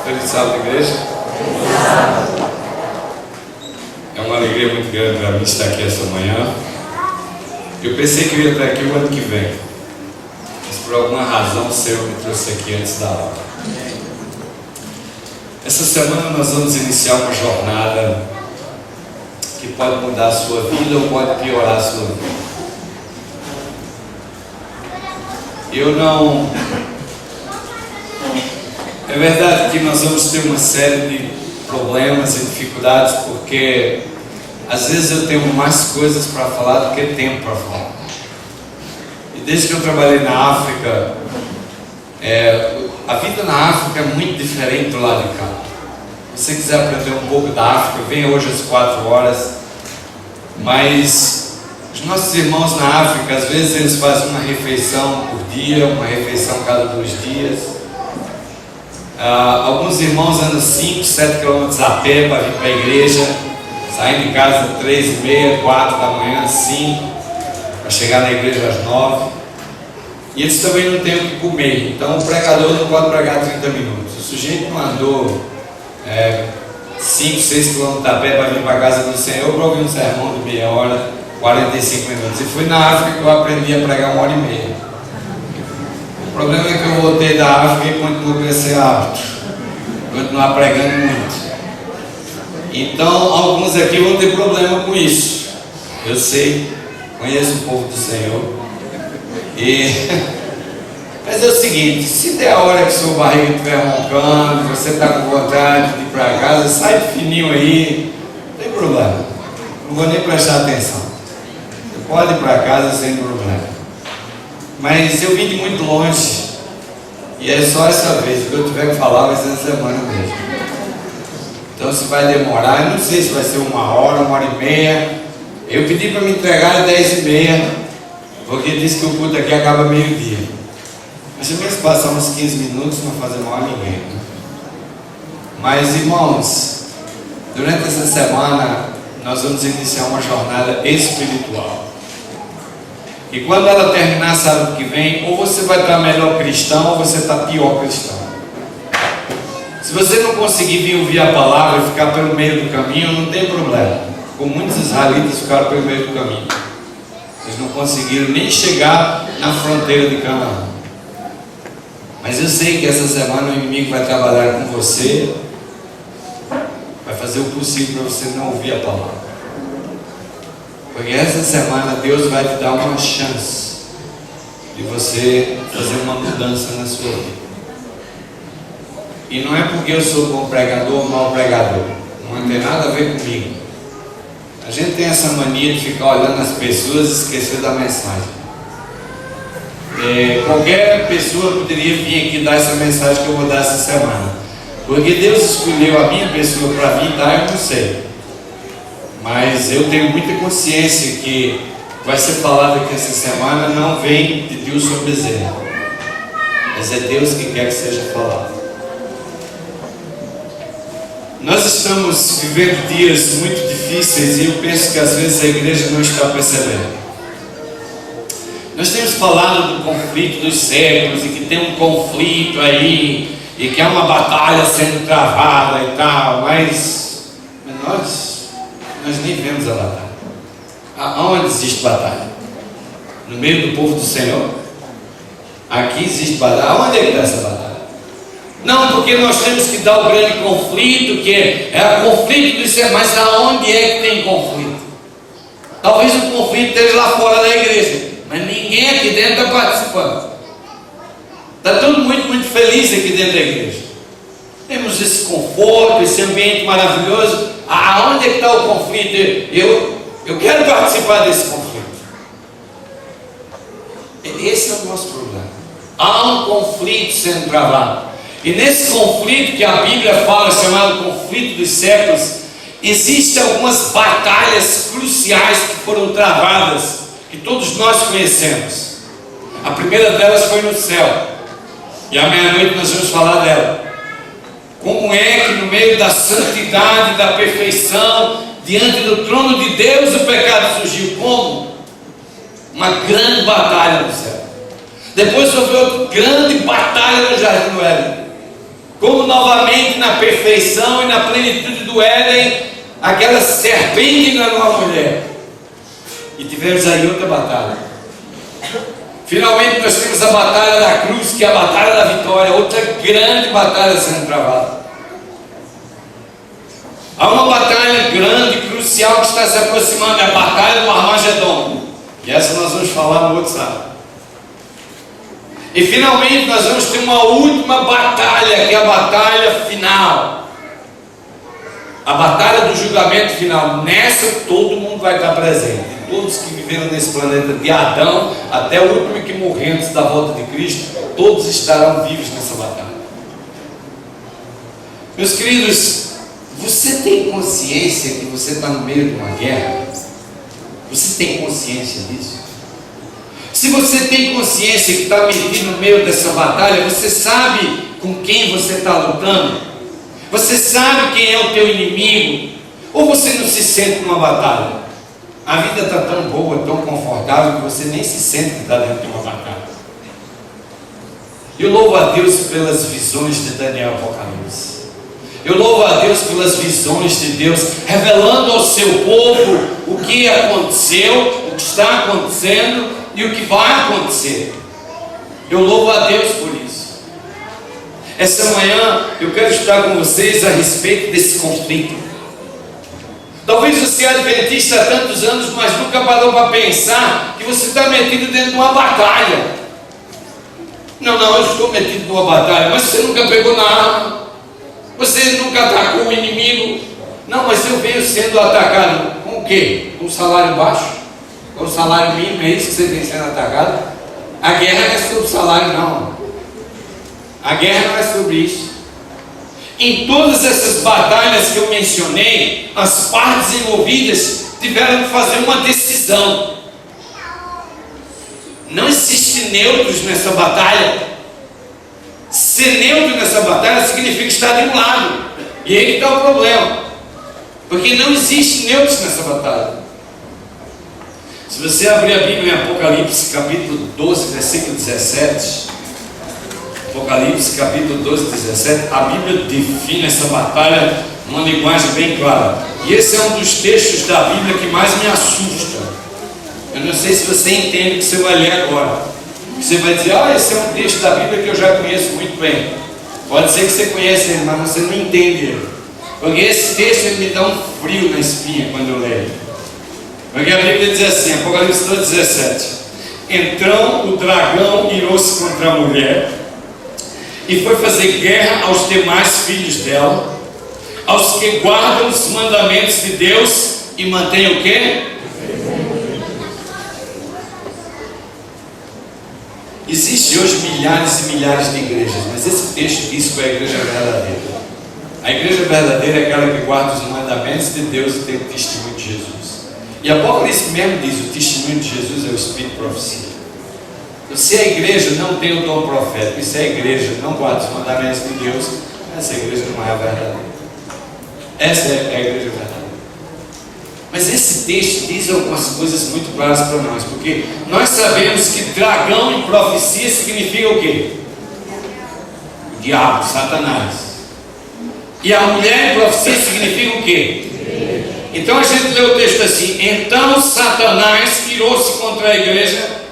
Feliz sábado, igreja. É uma alegria muito grande para mim estar aqui esta manhã. Eu pensei que eu ia estar aqui o ano que vem, mas por alguma razão o Senhor me trouxe aqui antes da hora. Essa semana nós vamos iniciar uma jornada que pode mudar a sua vida ou pode piorar a sua vida. É verdade que nós vamos ter uma série de problemas e dificuldades, porque às vezes eu tenho mais coisas para falar do que tempo para falar. E desde que eu trabalhei na África, a vida na África é muito diferente do lado de cá. Se você quiser aprender um pouco da África, venha hoje às 4 horas. Mas os nossos irmãos na África, às vezes eles fazem uma refeição por dia, uma refeição cada 2 dias. Alguns irmãos andam 5, 7 quilômetros a pé para vir para a igreja, saem de casa às 3h30, 4 da manhã, 5, para chegar na igreja às 9. E eles também não têm o que comer, então o pregador não pode pregar 30 minutos. O sujeito não andou 5, 6 quilômetros a pé para vir para a casa do Senhor para ouvir um sermão de meia hora, 45 minutos. E foi na África que eu aprendi a pregar 1h30. O problema é que eu voltei da África e continuo com esse hábito, continuar pregando muito. Então, alguns aqui vão ter problema com isso. Eu sei, conheço o povo do Senhor. Mas é o seguinte: se der a hora que sua barriga estiver roncando, você está com vontade de ir para casa, sai de fininho aí, não tem problema. Não vou nem prestar atenção. Você pode ir para casa sem problema. Mas eu vim de muito longe, e é só essa vez. O que eu tiver que falar vai ser na semana mesmo. Então, se vai demorar, eu não sei se vai ser 1 hora, 1h30. Eu pedi para me entregar às 10h30, porque disse que o culto aqui acaba meio-dia. Mas se mesmo passar uns 15 minutos, não vai fazer mal a ninguém. Mas, irmãos, durante essa semana, nós vamos iniciar uma jornada espiritual. E quando ela terminar sábado que vem, ou você vai estar melhor cristão, ou você está pior cristão. Se você não conseguir vir ouvir a palavra e ficar pelo meio do caminho, não tem problema. Como muitos israelitas ficaram pelo meio do caminho. Eles não conseguiram nem chegar na fronteira de Canaã. Mas eu sei que essa semana o inimigo vai trabalhar com você, vai fazer o possível para você não ouvir a palavra. Porque essa semana Deus vai te dar uma chance de você fazer uma mudança na sua vida. E não é porque eu sou bom pregador ou mau pregador. Não tem nada a ver comigo. A gente tem essa mania de ficar olhando as pessoas e esquecer da mensagem. Qualquer pessoa poderia vir aqui dar essa mensagem que eu vou dar essa semana. Porque Deus escolheu a minha pessoa para vir dar, eu não sei. Mas eu tenho muita consciência que vai ser falado aqui essa semana não vem de Deus sobre Zé, mas é Deus que quer que seja falado. Nós estamos vivendo dias muito difíceis e eu penso que às vezes a igreja não está percebendo. Nós temos falado do conflito dos séculos e que tem um conflito aí e que há uma batalha sendo travada e tal, mas nós nem vemos a batalha. Aonde existe batalha? No meio do povo do Senhor? Aqui existe batalha. Aonde é que está essa batalha? Não, porque nós temos que dar o grande conflito, que é o conflito do Senhor. Mas aonde é que tem conflito? Talvez o conflito esteja lá fora da igreja, mas ninguém aqui dentro está participando. Está todo muito feliz aqui dentro da igreja. Temos esse conforto, esse ambiente maravilhoso. Aonde é que está o conflito? Eu quero participar desse conflito. Esse é o nosso problema. Há um conflito sendo travado. E nesse conflito que a Bíblia fala, chamado conflito dos séculos, existem algumas batalhas cruciais que foram travadas, que todos nós conhecemos. A primeira delas foi no céu. E à meia-noite nós vamos falar dela. Como é que no meio da santidade, da perfeição, diante do trono de Deus, o pecado surgiu? Como? Uma grande batalha no céu. Depois houve outra grande batalha no Jardim do Éden. Como novamente na perfeição e na plenitude do Éden, aquela serpente enganou a mulher. E tivemos aí outra batalha. Finalmente nós temos a batalha da cruz, que é a batalha da vitória, outra grande batalha sendo travada. Há uma batalha grande, crucial, que está se aproximando, é a batalha do Armagedon. E essa nós vamos falar no outro sábado. E finalmente nós vamos ter uma última batalha, que é a batalha final. A batalha do julgamento final. Nessa todo mundo vai estar presente. Todos que viveram nesse planeta, de Adão até o último que morreu antes da volta de Cristo, todos estarão vivos nessa batalha. Meus queridos, você tem consciência que você está no meio de uma guerra? Você tem consciência disso? Se você tem consciência que está metido no meio dessa batalha, você sabe com quem você está lutando? Você sabe quem é o teu inimigo? Ou você não se sente numa batalha? A vida está tão boa, tão confortável, que você nem se sente que está dentro de uma batalha. Eu louvo a Deus pelas visões de Daniel Apocalipse. Eu louvo a Deus pelas visões de Deus, revelando ao seu povo o que aconteceu, o que está acontecendo e o que vai acontecer. Eu louvo a Deus por isso. Essa manhã eu quero estudar com vocês a respeito desse conflito. Talvez você é adventista há tantos anos, mas nunca parou para pensar que você está metido dentro de uma batalha. Não, eu estou metido numa batalha, mas você nunca pegou na arma. Você nunca atacou o inimigo. Não, mas eu venho sendo atacado. Com o quê? Com o salário baixo? Com o salário mínimo, é isso que você vem sendo atacado? A guerra não é sobre o salário, não. A guerra não é sobre isso. Em todas essas batalhas que eu mencionei, as partes envolvidas tiveram que fazer uma decisão. Não existe neutros nessa batalha. Ser neutro nessa batalha significa estar de um lado. E aí que está o problema. Porque não existe neutros nessa batalha. Se você abrir a Bíblia em Apocalipse capítulo 12, versículo 17, Apocalipse capítulo 12, 17, a Bíblia define essa batalha numa linguagem bem clara. E esse é um dos textos da Bíblia que mais me assusta. Eu não sei se você entende o que você vai ler agora. Você vai dizer, esse é um texto da Bíblia que eu já conheço muito bem. Pode ser que você conheça ele, mas você não entende ele. Porque esse texto ele me dá um frio na espinha quando eu leio. Porque a Bíblia diz assim, Apocalipse 12, 17. Então o dragão irou-se contra a mulher e foi fazer guerra aos demais filhos dela, aos que guardam os mandamentos de Deus e mantêm o quê? Existe hoje milhares e milhares de igrejas, mas esse texto diz qual é a igreja verdadeira. A igreja verdadeira é aquela que guarda os mandamentos de Deus e tem o testemunho de Jesus. E Apocalipse mesmo diz, o testemunho de Jesus é o Espírito de profecia. Então, se a igreja não tem o dom profético, e se a igreja não guarda os mandamentos de Deus, essa igreja não é a verdadeira. Essa é a igreja verdadeira. Mas esse texto diz algumas coisas muito claras para nós, porque nós sabemos que dragão em profecia significa o quê? O diabo, Satanás. E a mulher em profecia significa o quê? Então a gente lê o texto assim, então Satanás irou-se contra a igreja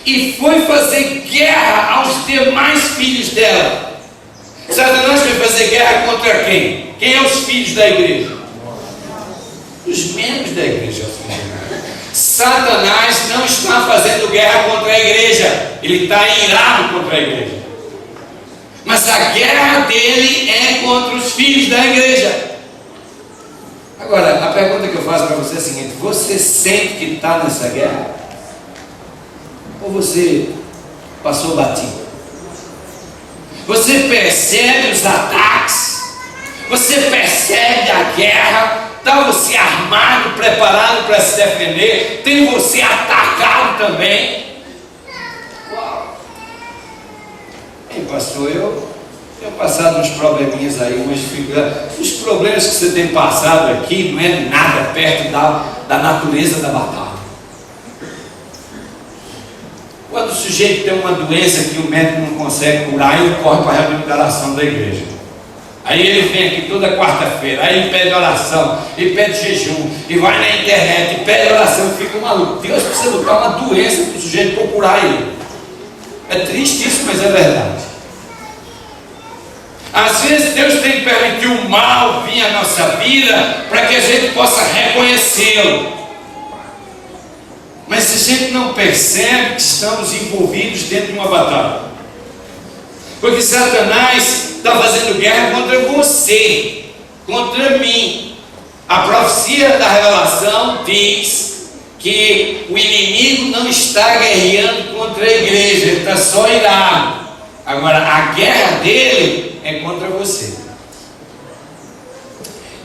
e foi fazer guerra aos demais filhos dela. Satanás foi fazer guerra contra quem? Quem é os filhos da igreja? Os membros da igreja. Satanás não está fazendo guerra contra a igreja, ele está irado contra a igreja. Mas a guerra dele é contra os filhos da igreja. Agora, a pergunta que eu faço para você é a seguinte: você sente que está nessa guerra? Ou você passou batido? Você percebe os ataques? Você percebe a guerra? Está você armado, preparado para se defender? Tem você atacado também? Uau! Ei, pastor, eu tenho passado uns probleminhas aí, umas dificuldades. Os problemas que você tem passado aqui não é nada perto da natureza da batalha. Quando o sujeito tem uma doença que o médico não consegue curar, ele corre para a reabilitação da igreja. Aí ele vem aqui toda quarta-feira, aí ele pede oração, ele pede jejum, e vai na internet, e pede oração, e fica maluco. Deus precisa lutar uma doença para o sujeito procurar ele. É triste isso, mas é verdade. Às vezes Deus tem que permitir o mal vir à nossa vida para que a gente possa reconhecê-lo. Mas se a gente não percebe que estamos envolvidos dentro de uma batalha, porque Satanás está fazendo guerra contra você, contra mim. A profecia da revelação diz que o inimigo não está guerreando contra a igreja, ele está só irado. Agora a guerra dele é contra você.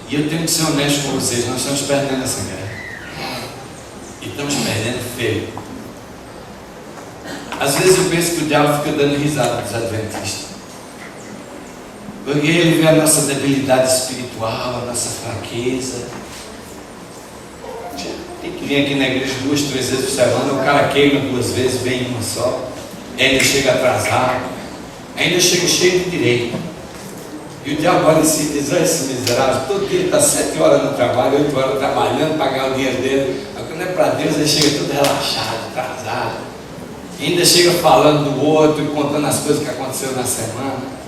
E eu tenho que ser honesto com vocês, nós estamos perdendo essa guerra. E estamos perdendo feio. Às vezes eu penso que o diabo fica dando risada dos adventistas, porque ele vê a nossa debilidade espiritual, a nossa fraqueza. Tem que vir aqui na igreja 2, 3 vezes por semana, o cara queima 2 vezes, vem uma só, ainda chega atrasado, ainda chega cheio de direito. E o diabo olha assim e diz: olha esse miserável, todo dia ele está 7 horas no trabalho, 8 horas trabalhando para ganhar o dinheiro dele. Mas quando é para Deus, ele chega todo relaxado, atrasado, e ainda chega falando do outro e contando as coisas que aconteceram na semana.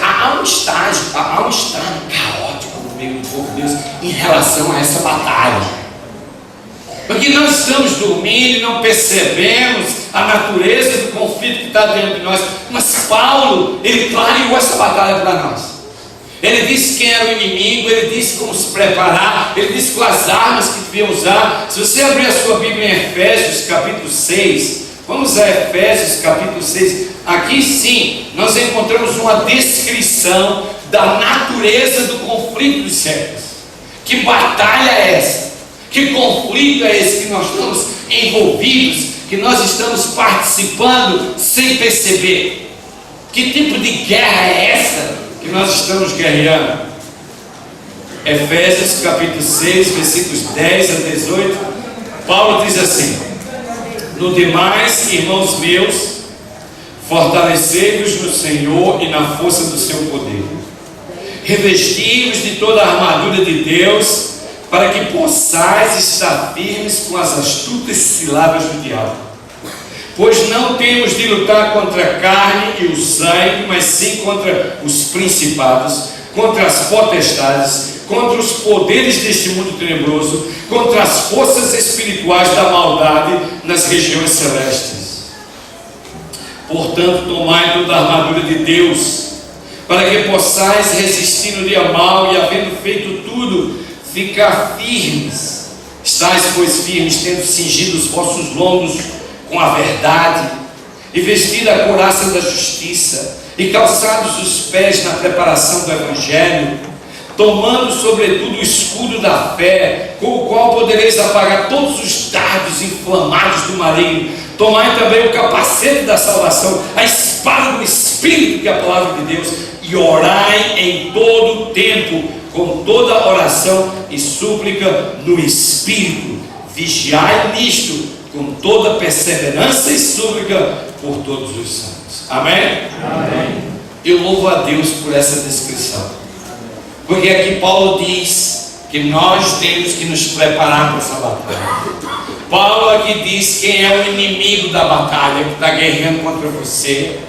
Há um estágio caótico no meio do povo de Deus em relação a essa batalha, porque nós estamos dormindo e não percebemos a natureza do conflito que está dentro de nós. Mas Paulo, ele clareou essa batalha para nós. Ele disse quem era o inimigo, ele disse como se preparar, ele disse quais armas que deviam usar. Se você abrir a sua Bíblia em Efésios capítulo 6, vamos a Efésios capítulo 6, aqui sim, nós encontramos uma descrição da natureza do conflito dos séculos. Que batalha é essa? Que conflito é esse que nós estamos envolvidos, que nós estamos participando sem perceber? Que tipo de guerra é essa que nós estamos guerreando? Efésios capítulo 6, versículos 10 a 18, Paulo diz assim: no demais, irmãos meus, fortalecei-vos no Senhor e na força do seu poder, revesti-vos de toda a armadura de Deus, para que possais estar firmes com as astutas ciladas do diabo. Pois não temos de lutar contra a carne e o sangue, mas sim contra os principados, contra as potestades, contra os poderes deste mundo tenebroso, contra as forças espirituais da maldade nas regiões celestes. Portanto, tomai toda a armadura de Deus, para que possais resistir no dia mau, e havendo feito tudo, ficar firmes. Estais, pois, firmes, tendo cingido os vossos lombos com a verdade, e vestida a couraça da justiça, e calçados os pés na preparação do Evangelho, tomando sobretudo o escudo da fé, com o qual podereis apagar todos os dardos inflamados do maligno. Tomai também o capacete da salvação, a espada do Espírito, que é a palavra de Deus, e orai em todo o tempo, com toda oração e súplica no Espírito. Vigiai nisto, com toda perseverança e súplica por todos os santos. Amém? Amém. Eu louvo a Deus por essa descrição, porque aqui Paulo diz que nós temos que nos preparar para essa batalha. Paulo aqui diz quem é o inimigo da batalha, que está guerreando contra você.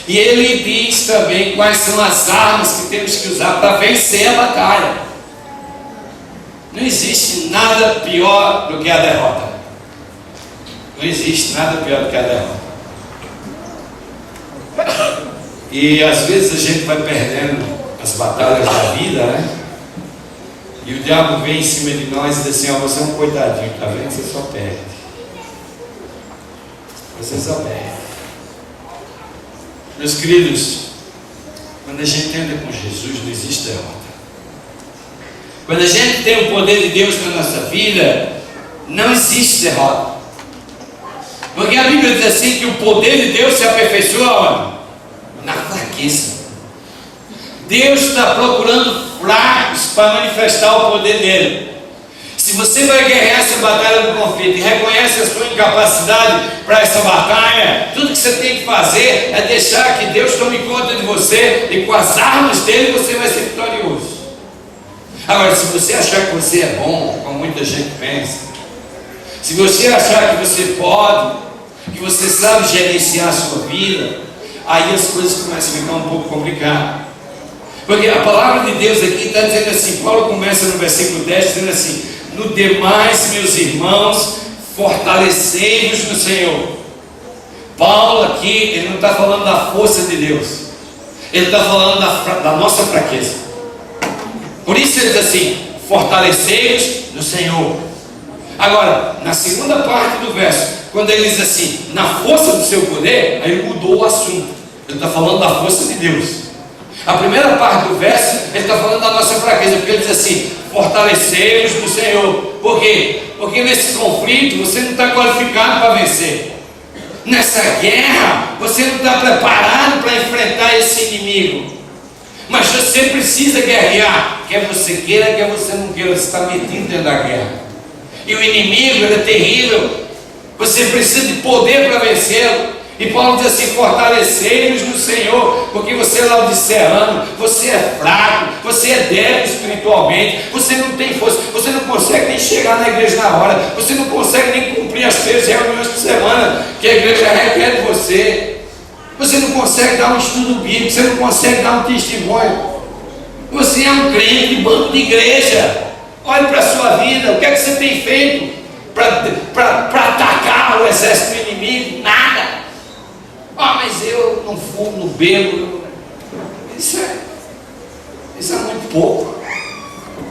E ele diz também quais são as armas que temos que usar para vencer a batalha. Não existe nada pior do que a derrota. Não existe nada pior do que a derrota. E às vezes a gente vai perdendo as batalhas da vida, né? E o diabo vem em cima de nós e diz assim: ó, você é um coitadinho, tá vendo? Você só perde. Você só perde. Meus queridos, quando a gente anda com Jesus, não existe derrota. Quando a gente tem o poder de Deus na nossa vida, não existe derrota. Porque a Bíblia diz assim que o poder de Deus se aperfeiçoa onde? Na fraqueza. Deus está procurando fracos para manifestar o poder dele. Se você vai guerrear essa batalha do conflito e reconhece a sua incapacidade para essa batalha, tudo que você tem que fazer é deixar que Deus tome conta de você e com as armas dele você vai ser vitorioso. Agora, se você achar que você é bom, como muita gente pensa, se você achar que você pode, que você sabe gerenciar a sua vida, aí as coisas começam a ficar um pouco complicadas. Porque a palavra de Deus aqui está dizendo assim, Paulo começa no versículo 10 dizendo assim: no demais, meus irmãos, fortalecei-vos no Senhor. Paulo aqui, ele não está falando da força de Deus, ele está falando da nossa fraqueza. Por isso ele diz assim: fortalecei-vos no Senhor. Agora, na segunda parte do verso, quando ele diz assim, na força do seu poder, aí ele mudou o assunto. Ele está falando da força de Deus. A primeira parte do verso, ele está falando da nossa fraqueza, porque ele diz assim: fortalecei-vos no Senhor. Por quê? Porque nesse conflito você não está qualificado para vencer. Nessa guerra você não está preparado para enfrentar esse inimigo. Mas você precisa guerrear, quer você queira, quer você não queira, você está metido dentro da guerra. E o inimigo, ele é terrível. Você precisa de poder para vencê-lo. E Paulo diz assim: fortalecei-vos no Senhor, porque você é laodiceano, você é fraco, você é débil espiritualmente, você não tem força, você não consegue nem chegar na igreja na hora, você não consegue nem cumprir as 3 reuniões por semana que a igreja requer de você. Você não consegue dar um estudo bíblico, você não consegue dar um testemunho. Você é um crente de banco de igreja. Olhe para a sua vida, o que é que você tem feito para atacar o exército do inimigo? Nada. Mas eu não fumo, não bebo. Isso é muito pouco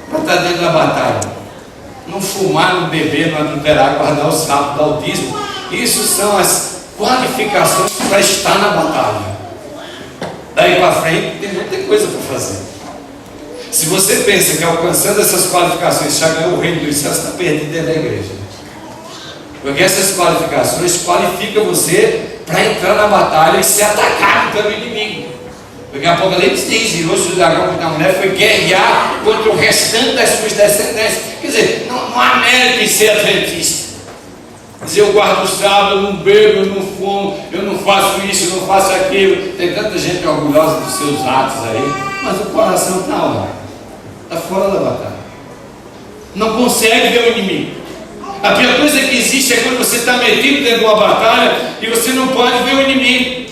para estar dentro da batalha. Não fumar, não beber, não adulterar, guardar o sábado, dar o dízimo. Isso são as qualificações para estar na batalha. Daí para frente tem muita coisa para fazer. Se você pensa que alcançando essas qualificações já ganhou o reino dos céus, está perdido dentro da igreja. Porque essas qualificações qualificam você para entrar na batalha e ser atacado pelo inimigo. Porque Apocalipse diz: e hoje o dragão da mulher foi guerrear contra o restante das suas descendências. Quer dizer, não há mérito em ser adventista. Dizer, eu guardo o sábado, eu não bebo, eu não fumo, eu não faço isso, eu não faço aquilo. Tem tanta gente orgulhosa dos seus atos aí, mas o coração está lá, está fora da batalha. Não consegue ver o inimigo. A pior coisa que existe é quando você está metido dentro de uma batalha e você não pode ver o inimigo.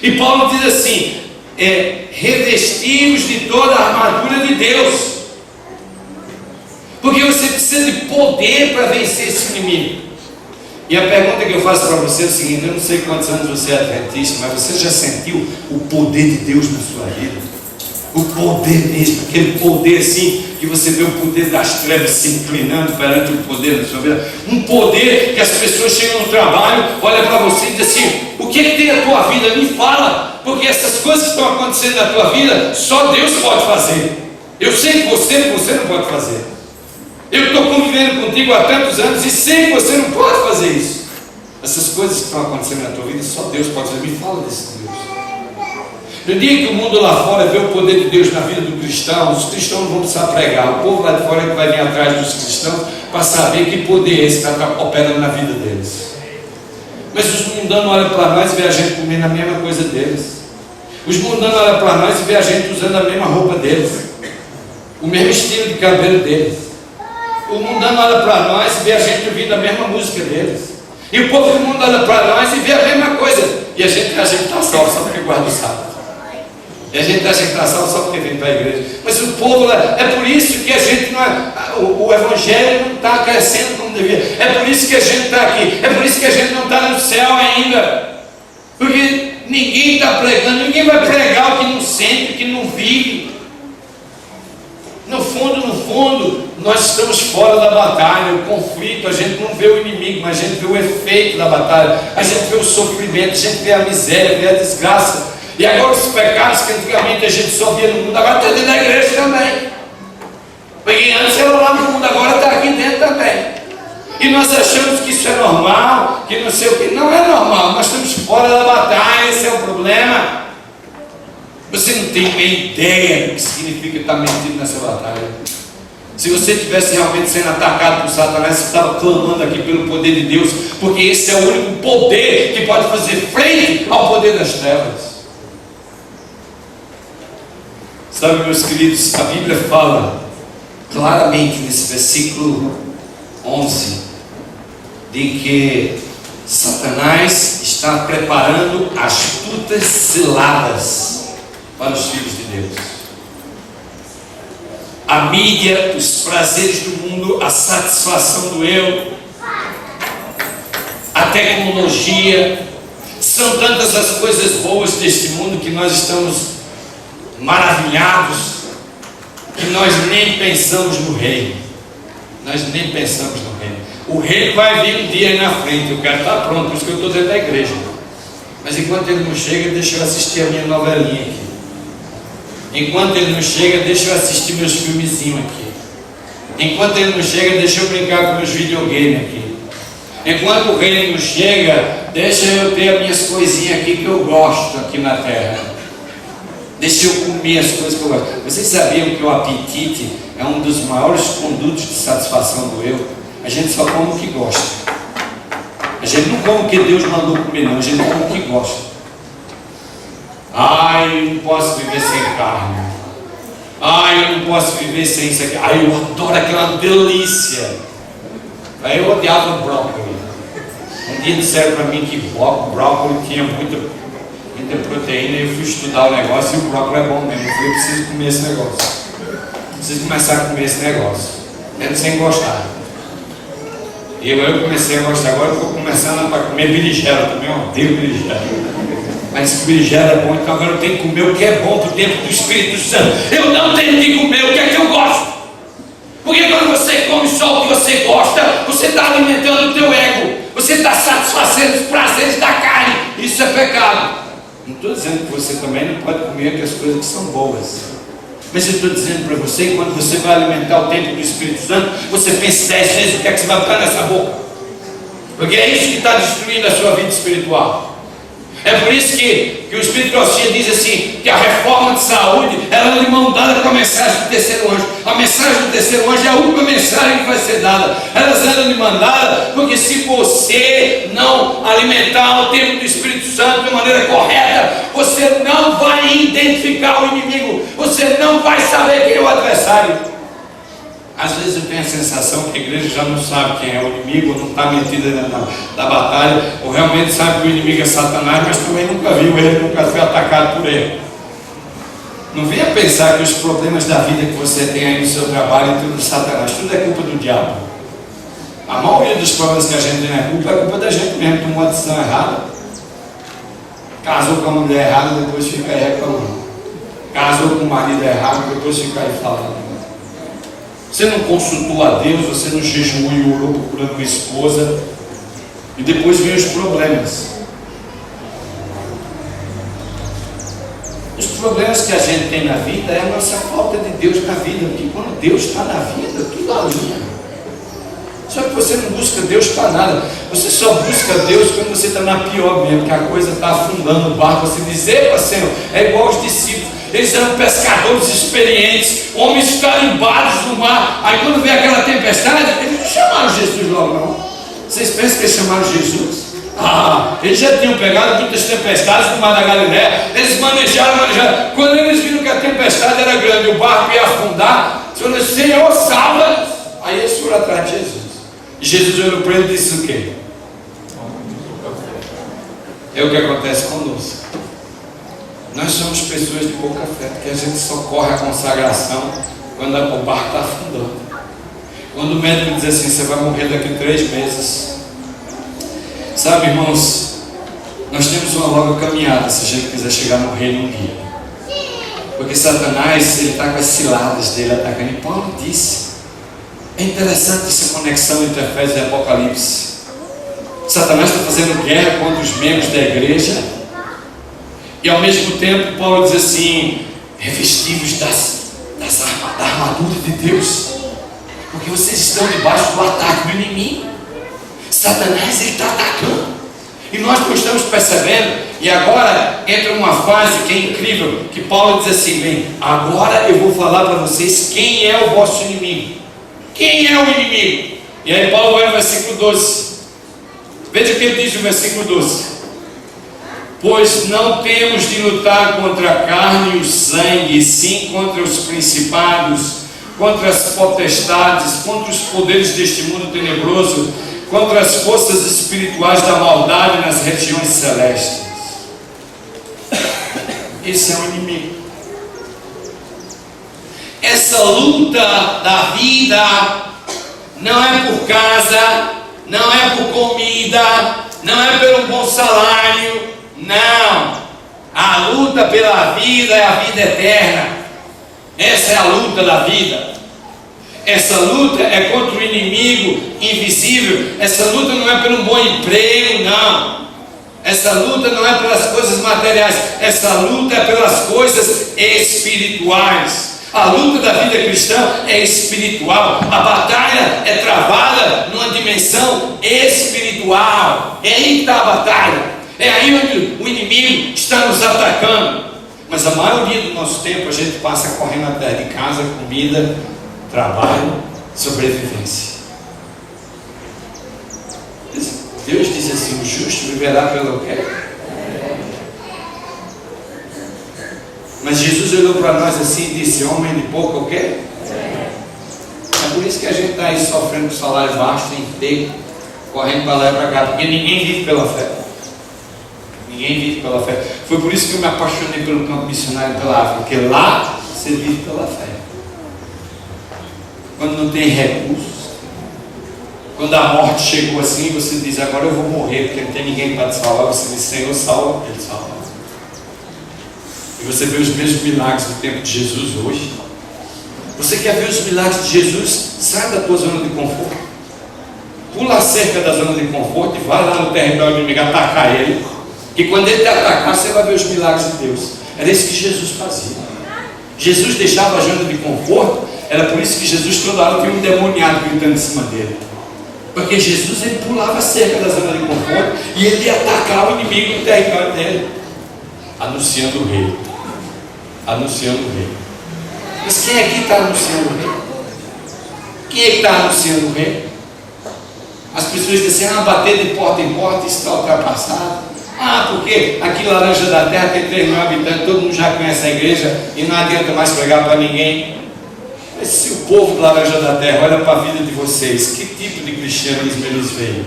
E Paulo diz assim: revestimos de toda a armadura de Deus. Porque você precisa de poder para vencer esse inimigo. E a pergunta que eu faço para você é o seguinte: eu não sei quantos anos você é adventista, mas você já sentiu o poder de Deus na sua vida? O poder mesmo, aquele poder assim, que você vê o poder das trevas se inclinando perante o poder da sua vida. Um poder que as pessoas chegam no trabalho, olham para você e dizem assim: o que tem a tua vida? Me fala, porque essas coisas que estão acontecendo na tua vida, só Deus pode fazer. Eu sei que você não pode fazer. Eu estou convivendo contigo há tantos anos e sei que você não pode fazer isso. Essas coisas que estão acontecendo na tua vida, só Deus pode fazer. Me fala desse Deus. No dia que o mundo lá fora vê o poder de Deus na vida do cristão, os cristãos não vão precisar pregar. O povo lá de fora é que vai vir atrás dos cristãos para saber que poder é esse que está operando na vida deles. Mas os mundanos olham para nós e vê a gente comendo a mesma coisa deles. Os mundanos olham para nós e vê a gente usando a mesma roupa deles, o mesmo estilo de cabelo deles. O mundano olha para nós e vê a gente ouvindo a mesma música deles. E o povo do mundo olha para nós e vê a mesma coisa. E a gente acha que está salvo só porque guarda o sábado. E a gente acha que está salvo só porque vem para a igreja. Mas o povo lá, é por isso que a gente não é, o evangelho não está crescendo como devia. É por isso que a gente está aqui. É por isso que a gente não está no céu ainda. Porque ninguém está pregando, ninguém vai pregar o que não sente, o que não vive. No fundo, nós estamos fora da batalha, o conflito, a gente não vê o inimigo, mas a gente vê o efeito da batalha, a gente vê o sofrimento, a gente vê a miséria, vê a desgraça. E agora os pecados que antigamente a gente só via no mundo, agora está dentro da igreja também. Porque antes era lá no mundo, agora está aqui dentro também. E nós achamos que isso é normal, que não sei o que. Não é normal, nós estamos fora da batalha, esse é o problema. Você não tem nem ideia do que significa estar metido nessa batalha. Se você estivesse realmente sendo atacado por Satanás, você estava clamando aqui pelo poder de Deus, porque esse é o único poder que pode fazer frente ao poder das trevas. Sabe, meus queridos, a Bíblia fala claramente nesse versículo 11 de que Satanás está preparando astutas ciladas para os filhos de Deus. A mídia, os prazeres do mundo, a satisfação do eu, a tecnologia, são tantas as coisas boas deste mundo que nós estamos maravilhados, que nós nem pensamos no reino. Nós nem pensamos no reino. O reino vai vir um dia aí na frente. Eu quero estar pronto, por isso que eu estou dentro da igreja. Mas enquanto ele não chega, deixa eu assistir a minha novelinha aqui. Enquanto ele não chega, deixa eu assistir meus filmezinhos aqui. Enquanto ele não chega, deixa eu brincar com meus videogames aqui. Enquanto o reino não chega, deixa eu ter as minhas coisinhas aqui que eu gosto aqui na terra. Deixa eu comer as coisas que eu gosto. Vocês sabiam que o apetite é um dos maiores condutos de satisfação do eu? A gente só come o que gosta. A gente não come o que Deus mandou comer, não. A gente come o que gosta. Ai, eu não posso viver sem carne. Ai, eu não posso viver sem isso aqui. Ai, eu adoro aquela delícia. Aí eu odiava brócolis. Um dia disseram para mim que brócolis tinha muita proteína, e eu fui estudar o negócio e o brócolis é bom mesmo. Eu falei, eu preciso comer esse negócio. Preciso começar a comer esse negócio. Mesmo sem gostar. E eu comecei a gostar. Agora eu estou começando a comer berinjela também. Eu odeio berinjela. Mas que berinjela é bom, então agora eu tenho que comer o que é bom para o tempo do Espírito Santo. Eu não tenho que comer o que é que eu gosto. Porque quando você come só o que você gosta, você está alimentando o teu ego. Você está satisfazendo os prazeres da carne. Isso é pecado. Não estou dizendo que você também não pode comer as coisas que são boas. Mas eu estou dizendo para você que quando você vai alimentar o templo do Espírito Santo, você pense 10 vezes o que é que você vai botar nessa boca. Porque é isso que está destruindo a sua vida espiritual. É por isso que o Espírito de Profecia diz assim, que a reforma de saúde, ela é de mão dada com a mensagem do terceiro anjo. A mensagem do terceiro anjo é a última mensagem que vai ser dada. Elas eram de mão dada, porque se você não alimentar o templo do Espírito Santo de maneira correta, você não vai identificar o inimigo, você não vai saber quem é o adversário. Às vezes eu tenho a sensação que a igreja já não sabe quem é o inimigo, ou não está metida na batalha, ou realmente sabe que o inimigo é Satanás, mas também nunca viu ele, nunca foi atacado por ele. Não venha pensar que os problemas da vida que você tem aí no seu trabalho é tudo de Satanás, tudo é culpa do diabo. A maioria dos problemas que a gente tem é culpa da gente mesmo, tomou uma decisão errada. Casou com a mulher errada, depois fica aí reclamando. Casou com o marido errado, depois fica aí falando. Você não consultou a Deus, você não jejuou e orou procurando uma esposa, e depois vem os problemas. Os problemas que a gente tem na vida é a nossa falta de Deus na vida, porque quando Deus está na vida, tudo alinha. Só que você não busca Deus para nada, você só busca Deus quando você está na pior mesmo, que a coisa está afundando o barco. Você diz, epa Senhor, é igual os discípulos. Eles eram pescadores experientes, homens carimbados no mar. Aí quando veio aquela tempestade, eles não chamaram Jesus logo não. Vocês pensam que eles chamaram Jesus? Eles já tinham pegado muitas tempestades no mar da Galileia. Eles manejaram. Quando eles viram que a tempestade era grande, o barco ia afundar, o Senhor disse, Senhor, salva-nos. Aí eles foram atrás de Jesus. E Jesus olhou para ele e disse o quê? É o que acontece conosco. Nós somos pessoas de pouca fé, porque a gente só corre a consagração quando o barco está afundando. Quando o médico diz assim, você vai morrer daqui a 3 meses. Sabe, irmãos, nós temos uma longa caminhada se a gente quiser chegar no reino um dia. Porque Satanás, ele está com as ciladas dele atacando. E Paulo disse, é interessante essa conexão entre Efésios e Apocalipse. Satanás está fazendo guerra contra os membros da igreja. E ao mesmo tempo Paulo diz assim, revestivos da armadura de Deus, porque vocês estão debaixo do ataque do inimigo. Satanás, ele está atacando, e nós não estamos percebendo. E agora entra uma fase que é incrível, que Paulo diz assim, bem, agora eu vou falar para vocês quem é o vosso inimigo. Quem é o inimigo? E aí Paulo vai no versículo 12. Veja o que ele diz no versículo 12. Pois não temos de lutar contra a carne e o sangue, e sim contra os principados, contra as potestades, contra os poderes deste mundo tenebroso, contra as forças espirituais da maldade nas regiões celestes. Esse é o inimigo. Essa luta da vida não é por casa, não é por comida, não é pelo bom salário, não. A luta pela vida é a vida eterna. Essa é a luta da vida. Essa luta é contra o inimigo invisível. Essa luta não é pelo bom emprego, não. Essa luta não é pelas coisas materiais. Essa luta é pelas coisas espirituais. A luta da vida cristã é espiritual. A batalha é travada numa dimensão espiritual. É aí que está a batalha. É aí onde o inimigo está nos atacando. Mas a maioria do nosso tempo a gente passa correndo atrás de casa, comida, trabalho, sobrevivência. Deus diz assim: o justo viverá pelo quê? Mas Jesus olhou para nós assim e disse: homem de pouco o quê? É por isso que a gente está aí sofrendo com salário baixo, sem emprego, correndo para lá e para cá, porque ninguém vive pela fé. Ninguém vive pela fé. Foi por isso que eu me apaixonei pelo campo missionário pela África, porque lá você vive pela fé. Quando não tem recursos, quando a morte chegou assim, você diz: agora eu vou morrer, porque não tem ninguém para te salvar. Você diz: Senhor, salva, Ele salva. E você vê os mesmos milagres do tempo de Jesus hoje. Você quer ver os milagres de Jesus? Sai da tua zona de conforto, pula a cerca da zona de conforto e vai lá no território inimigo atacar ele. E quando ele te atacar, você vai ver os milagres de Deus. Era isso que Jesus fazia. Jesus deixava a zona de conforto. Era por isso que Jesus toda hora tinha um demoniado gritando em cima dele. Porque Jesus, ele pulava a cerca da zona de conforto e ele ia atacar o inimigo no território dele, anunciando o rei. Anunciando o rei. Mas quem aqui está anunciando o rei? Quem é que está anunciando o rei? As pessoas dizem: bater de porta em porta, isso está ultrapassado. Porque aqui Laranja da Terra tem 3 mil habitantes, todo mundo já conhece a igreja e não adianta mais pregar para ninguém. Mas se o povo de Laranja da Terra olha para a vida de vocês, que tipo de cristianismo eles veem?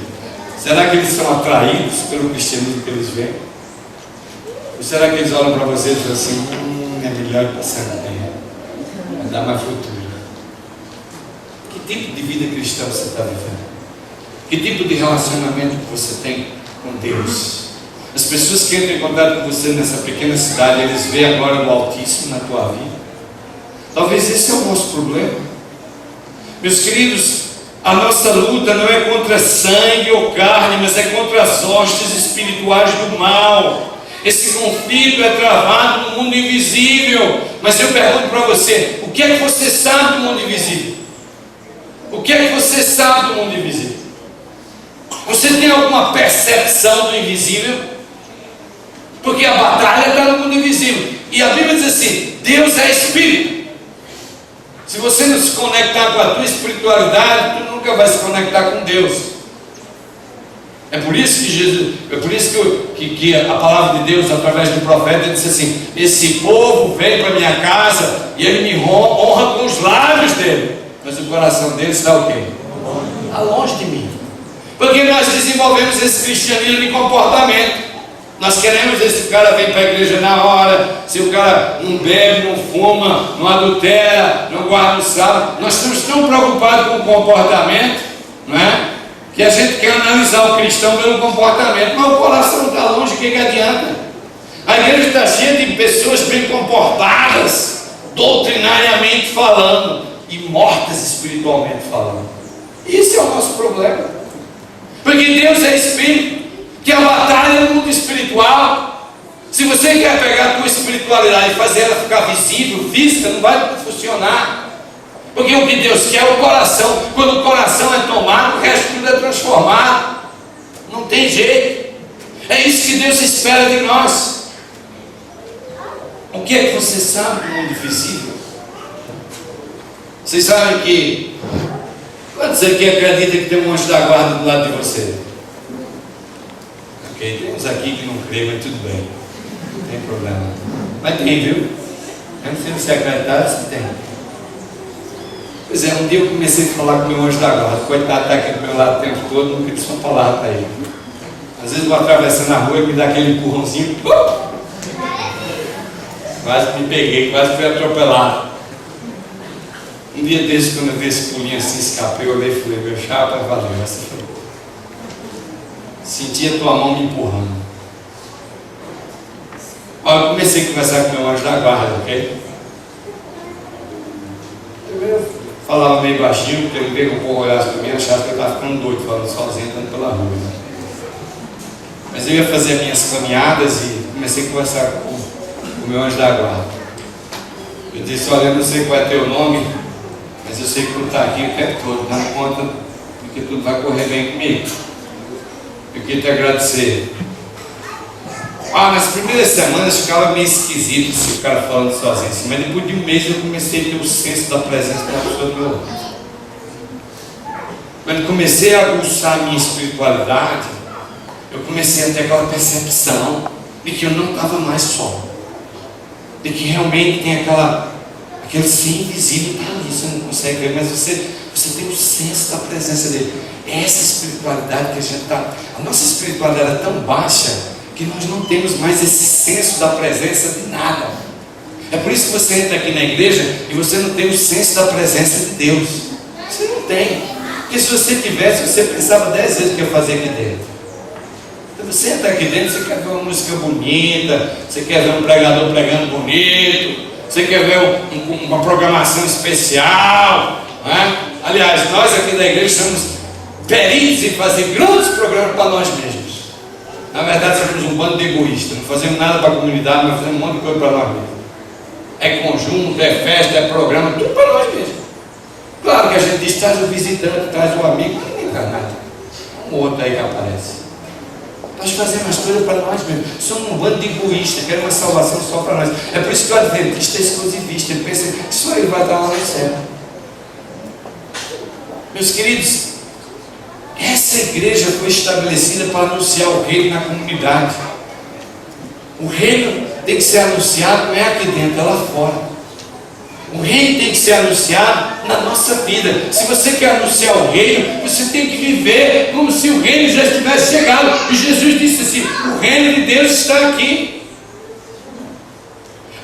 Será que eles são atraídos pelo cristianismo que eles veem? Ou será que eles olham para vocês e dizem assim: é melhor ir para a Santa Terra, vai dar mais futuro? Que tipo de vida cristã você está vivendo? Que tipo de relacionamento que você tem com Deus? As pessoas que entram em contato com você nessa pequena cidade, eles veem agora o Altíssimo na tua vida. Talvez esse é o nosso problema. Meus queridos, a nossa luta não é contra sangue ou carne, mas é contra as hostes espirituais do mal. Esse conflito é travado no mundo invisível. Mas eu pergunto para você: o que é que você sabe do mundo invisível? O que é que você sabe do mundo invisível? Você tem alguma percepção do invisível? Porque a batalha está no mundo invisível. E a Bíblia diz assim: Deus é Espírito. Se você não se conectar com a tua espiritualidade, tu nunca vai se conectar com Deus. É por isso que Jesus, é por isso que a palavra de Deus, através do profeta, disse assim: esse povo vem para minha casa e ele me honra com os lábios dele, mas o coração dele está o quê? Está longe de mim. Porque nós desenvolvemos esse cristianismo de comportamento. Nós queremos ver se o cara vem para a igreja na hora, se o cara não bebe, não fuma, não adultera, não guarda o sábado. Nós estamos tão preocupados com o comportamento, não é? Que a gente quer analisar o cristão pelo comportamento, mas o coração está longe, o que adianta? A igreja está cheia de pessoas bem comportadas, doutrinariamente falando, e mortas espiritualmente falando. Isso é o nosso problema. Porque Deus é Espírito, que a batalha no mundo espiritual. Se você quer pegar a tua espiritualidade e fazer ela ficar visível, física, não vai funcionar. Porque o que Deus quer é o coração. Quando o coração é tomado, o resto tudo é transformado. Não tem jeito. É isso que Deus espera de nós. O que é que você sabe do mundo visível? Vocês sabem que Quantos aqui acreditam que tem um anjo da guarda do lado de você? Ok, tem uns aqui que não creem, mas tudo bem. Não tem problema. Mas tem, viu? Eu não sei se você acreditar, se tem. Pois é, um dia eu comecei a falar com o meu anjo da guarda. Coitado, está aqui do meu lado o tempo todo, nunca disse uma palavra para ele. Às vezes eu vou atravessando a rua e me dá aquele empurrãozinho. Quase me peguei, quase fui atropelado. Um dia desses, quando eu vi esse pulinho assim, escapei, eu olhei e falei, meu chapa, valeu, essa foi. Senti a tua mão me empurrando. Olha, eu comecei a conversar com o meu anjo da guarda, ok? Eu falava meio baixinho, porque eu vi que o povo olhasse para mim e achasse que eu estava ficando doido, falando sozinho, andando pela rua. Né? Mas eu ia fazer minhas caminhadas e comecei a conversar com o meu anjo da guarda. Eu disse, olha, eu não sei qual é teu nome, mas eu sei que tu está aqui o tempo todo, dando conta de que tudo vai correr bem comigo. Eu queria te agradecer. Nas primeiras semanas ficava meio esquisito esse cara falando sozinho assim, mas depois de um mês eu comecei a ter o senso da presença da pessoa do meu lado. Quando comecei a aguçar a minha espiritualidade, eu comecei a ter aquela percepção de que eu não estava mais só, de que realmente tem aquele ser invisível está ali, você não consegue ver, mas você tem o senso da presença dele. Essa espiritualidade que a gente está, a nossa espiritualidade é tão baixa que nós não temos mais esse senso da presença de nada. É por isso que você entra aqui na igreja e você não tem o senso da presença de Deus. Você não tem. Porque se você tivesse, você pensava 10 vezes o que ia fazer aqui dentro. Então você entra aqui dentro, você quer ver uma música bonita, você quer ver um pregador pregando bonito, você quer ver uma programação especial, né? Aliás, nós aqui da igreja somos peritos em fazer grandes programas para nós mesmos. Na verdade, somos um bando de egoístas, não fazemos nada para a comunidade, mas fazemos um monte de coisa para nós mesmos. É conjunto, é festa, é programa, tudo para nós mesmos. Claro que a gente diz, traz o visitante, traz o amigo, mas ninguém traz nada. Um outro aí que aparece. Nós fazemos as coisas para nós mesmos. Somos um bando de egoístas, queremos uma salvação só para nós. É por isso que o adventista é exclusivista, ele pensa que só ele vai estar lá no céu. Meus queridos, essa igreja foi estabelecida para anunciar o reino na comunidade. O reino tem que ser anunciado, não é aqui dentro, é lá fora. O reino tem que ser anunciado na nossa vida. Se você quer anunciar o reino, você tem que viver como se o reino já estivesse chegado. E Jesus disse assim, o reino de Deus está aqui.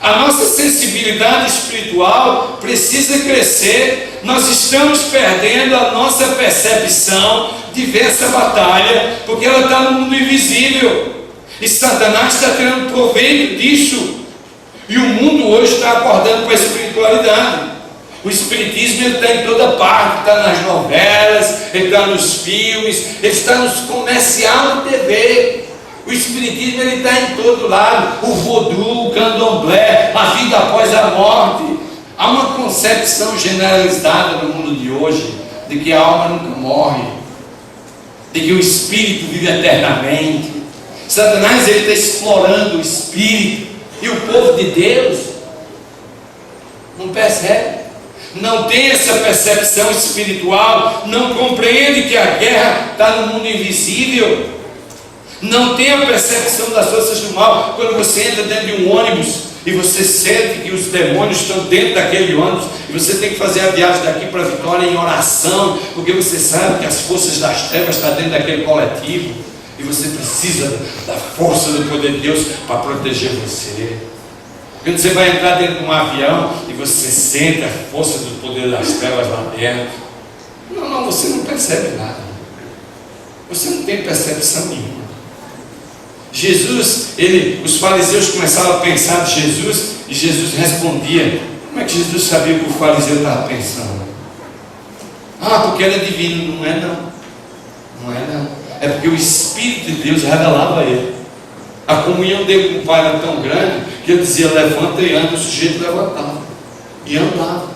A nossa sensibilidade espiritual precisa crescer. Nós estamos perdendo a nossa percepção de ver essa batalha, porque ela está no mundo invisível. E Satanás está tirando proveito disso. E o mundo hoje está acordando para a espiritualidade. O espiritismo está em toda parte, está nas novelas, ele está nos filmes, ele está nos comerciais de TV. O espiritismo está em todo lado. O voodoo, o candomblé, a vida após a morte. Há uma concepção generalizada no mundo de hoje de que a alma nunca morre, de que o espírito vive eternamente. Satanás está explorando o espírito. E o povo de Deus não percebe, não tem essa percepção espiritual, não compreende que a guerra está no mundo invisível, não tem a percepção das forças do mal. Quando você entra dentro de um ônibus e você sente que os demônios estão dentro daquele ônibus e você tem que fazer a viagem daqui para Vitória em oração, porque você sabe que as forças das trevas estão dentro daquele coletivo. E você precisa da força do poder de Deus para proteger você. Quando você vai entrar dentro de um avião e você sente a força do poder das trevas lá dentro, não, você não percebe nada. Você não tem percepção nenhuma. Jesus, os fariseus começaram a pensar de Jesus e Jesus respondia. Como é que Jesus sabia o que o fariseu estava pensando? Porque ele é divino. Não é não. Não é não. É porque o Espírito de Deus revelava a ele. A comunhão dele com o Pai era tão grande que ele dizia, levanta e anda, o sujeito levantava e andava.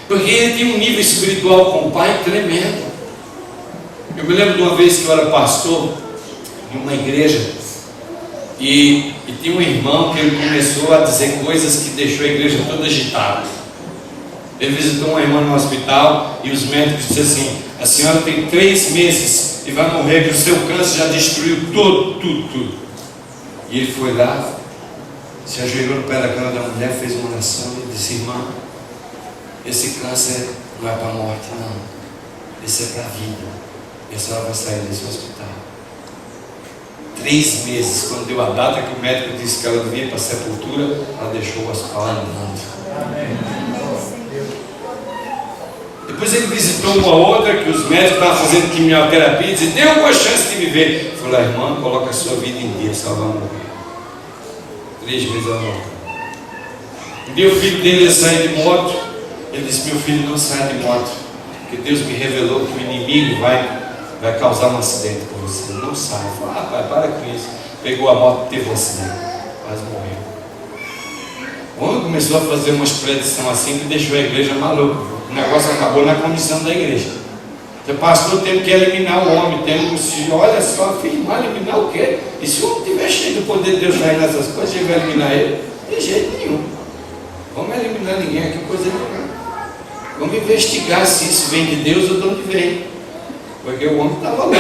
Porque ele tinha um nível espiritual com o Pai tremendo. Eu me lembro de uma vez que eu era pastor em uma igreja e tinha um irmão que ele começou a dizer coisas que deixou a igreja toda agitada. Ele visitou uma irmã no hospital e os médicos disseram assim: a senhora tem 3 meses e vai morrer, que o seu câncer já destruiu tudo. E ele foi lá, se ajoelhou no pé da cama da mulher, fez uma oração e disse: irmã, esse câncer não é para a morte, não. Esse é para a vida. E a senhora vai sair desse hospital. 3 meses, quando deu a data que o médico disse que ela devia ir para a sepultura, ela deixou o hospital andando. Depois ele visitou uma outra que os médicos estavam fazendo quimioterapia e disse: tem alguma chance de viver? Eu falei: irmã, coloca a sua vida em dia, só vai morrer. 3 meses ela morreu. Um dia o filho dele ia sair de moto. Ele disse: meu filho, não saia de moto, porque Deus me revelou que o inimigo vai causar um acidente com você. Não sai. Eu falei: pai, para com isso. Pegou a moto e teve um acidente, quase morreu. O homem começou a fazer umas predições assim que deixou a igreja maluca. O negócio acabou na comissão da igreja. O pastor teve que eliminar o homem. Olha só, afirmar, eliminar o quê? E se o homem estiver cheio do poder de Deus sair nessas coisas, a gente vai eliminar ele? De jeito nenhum. Vamos eliminar ninguém aqui, coisa nenhuma. Vamos investigar se isso vem de Deus ou de onde vem. Porque o homem estava lá.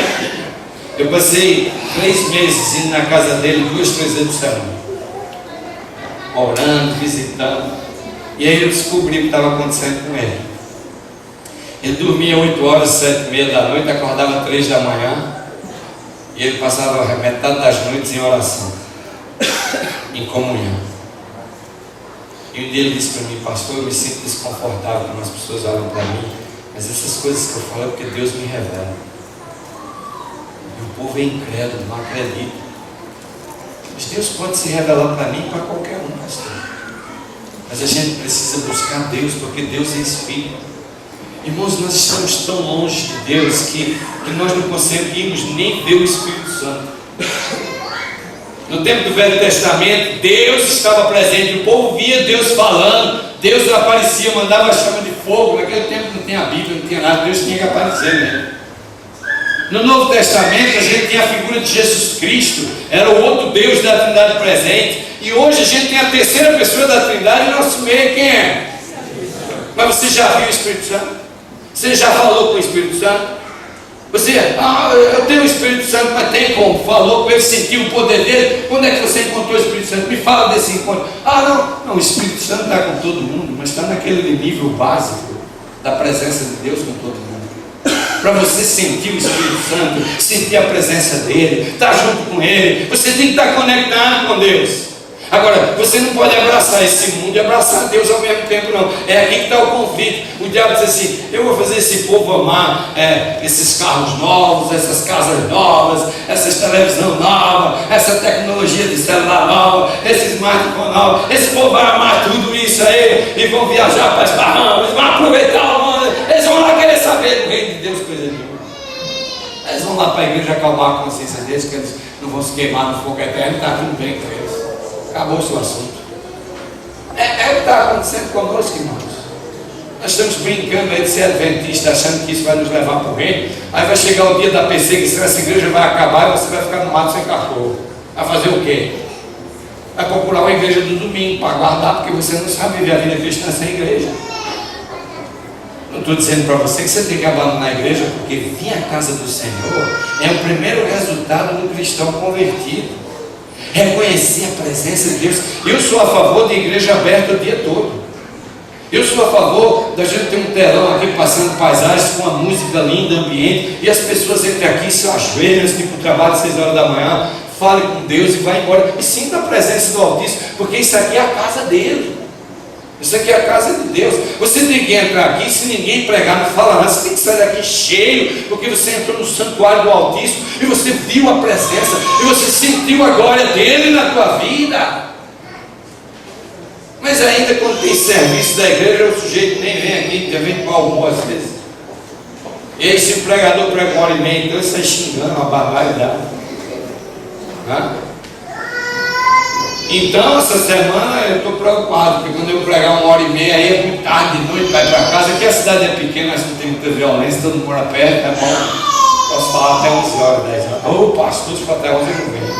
Eu passei 3 meses indo na casa dele 2, 3 vezes por semana, orando, visitando. E aí eu descobri o que estava acontecendo com ele. Ele dormia 8 horas, 7h30 da noite, acordava 3 da manhã. E ele passava metade das noites em oração, em comunhão. E um dia ele disse para mim: pastor, eu me sinto desconfortável quando as pessoas olham para mim, mas essas coisas que eu falo é porque Deus me revela. E o povo é incrédulo, não acredita. Mas Deus pode se revelar para mim e para qualquer um, pastor. Mas a gente precisa buscar Deus, porque Deus é Espírito. Irmãos, nós estamos tão longe de Deus que nós não conseguimos nem ver o Espírito Santo. No tempo do Velho Testamento, Deus estava presente, o povo via Deus falando, Deus aparecia, mandava chama de fogo. Naquele tempo não tinha a Bíblia, não tinha nada, Deus tinha que aparecer mesmo. No Novo Testamento a gente tem a figura de Jesus Cristo, era o outro Deus da Trindade presente. E hoje a gente tem a terceira pessoa da Trindade em nosso meio. Quem é? Mas você já viu o Espírito Santo? Você já falou com o Espírito Santo? Você, eu tenho o Espírito Santo, mas tem como? Falou com ele, sentiu o poder dele. Quando é que você encontrou o Espírito Santo? Me fala desse encontro. Não, o Espírito Santo está com todo mundo, mas está naquele nível básico da presença de Deus com todo mundo. Para você sentir o Espírito Santo, sentir a presença dele, estar junto com ele, você tem que estar conectado com Deus. Agora, você não pode abraçar esse mundo e abraçar Deus ao mesmo tempo, não. É aqui que está o conflito. O diabo diz assim: eu vou fazer esse povo amar esses carros novos, essas casas novas, essas televisão nova, essa tecnologia de celular nova, esse smartphone novo. Esse povo vai amar tudo isso aí e vão viajar para as Bahamas, vão aproveitar o mundo. Eles vão lá querer saber do reino de Deus, coisa nenhuma. Eles vão lá para a igreja acalmar a consciência deles, que eles não vão se queimar no fogo eterno, está tudo bem com eles. Acabou o seu assunto. É o que está acontecendo conosco, irmãos. Nós estamos brincando aí de ser adventista, achando que isso vai nos levar para o reino. Aí vai chegar o dia da perseguição, essa igreja vai acabar e você vai ficar no mato sem cachorro. Vai fazer o quê? Vai procurar uma igreja do domingo para guardar, porque você não sabe viver a vida cristã sem igreja. Não estou dizendo para você que você tem que abandonar a igreja, porque vir à casa do Senhor é o primeiro resultado do cristão convertido. Reconhecer a presença de Deus. Eu sou a favor de igreja aberta o dia todo. Eu sou a favor da gente ter um telão aqui passando paisagens com uma música linda, ambiente, e as pessoas entram aqui, se ajoelham, tipo o trabalho de 6 horas da manhã, fale com Deus e vai embora. E sinta a presença do Altíssimo, porque isso aqui é a casa dele. Isso aqui é a casa de Deus. Você tem que entrar aqui, se ninguém pregar, não fala nada, você tem que sair daqui cheio, porque você entrou no santuário do Altíssimo e você viu a presença e você sentiu a glória dele na tua vida. Mas ainda quando tem serviço da igreja, o sujeito nem vem aqui, já vem com almoço às vezes. E aí, se o pregador prega 1h30, então ele sai xingando uma barbaridade. Então, essa semana eu estou preocupado, porque quando eu pregar 1h30, aí é muito tarde de noite, vai para casa. Aqui a cidade é pequena, mas não tem muita violência, todo mundo mora perto, é bom. Posso falar até 11 horas, 10 horas. Ô pastor, se for até 11 eu não venho.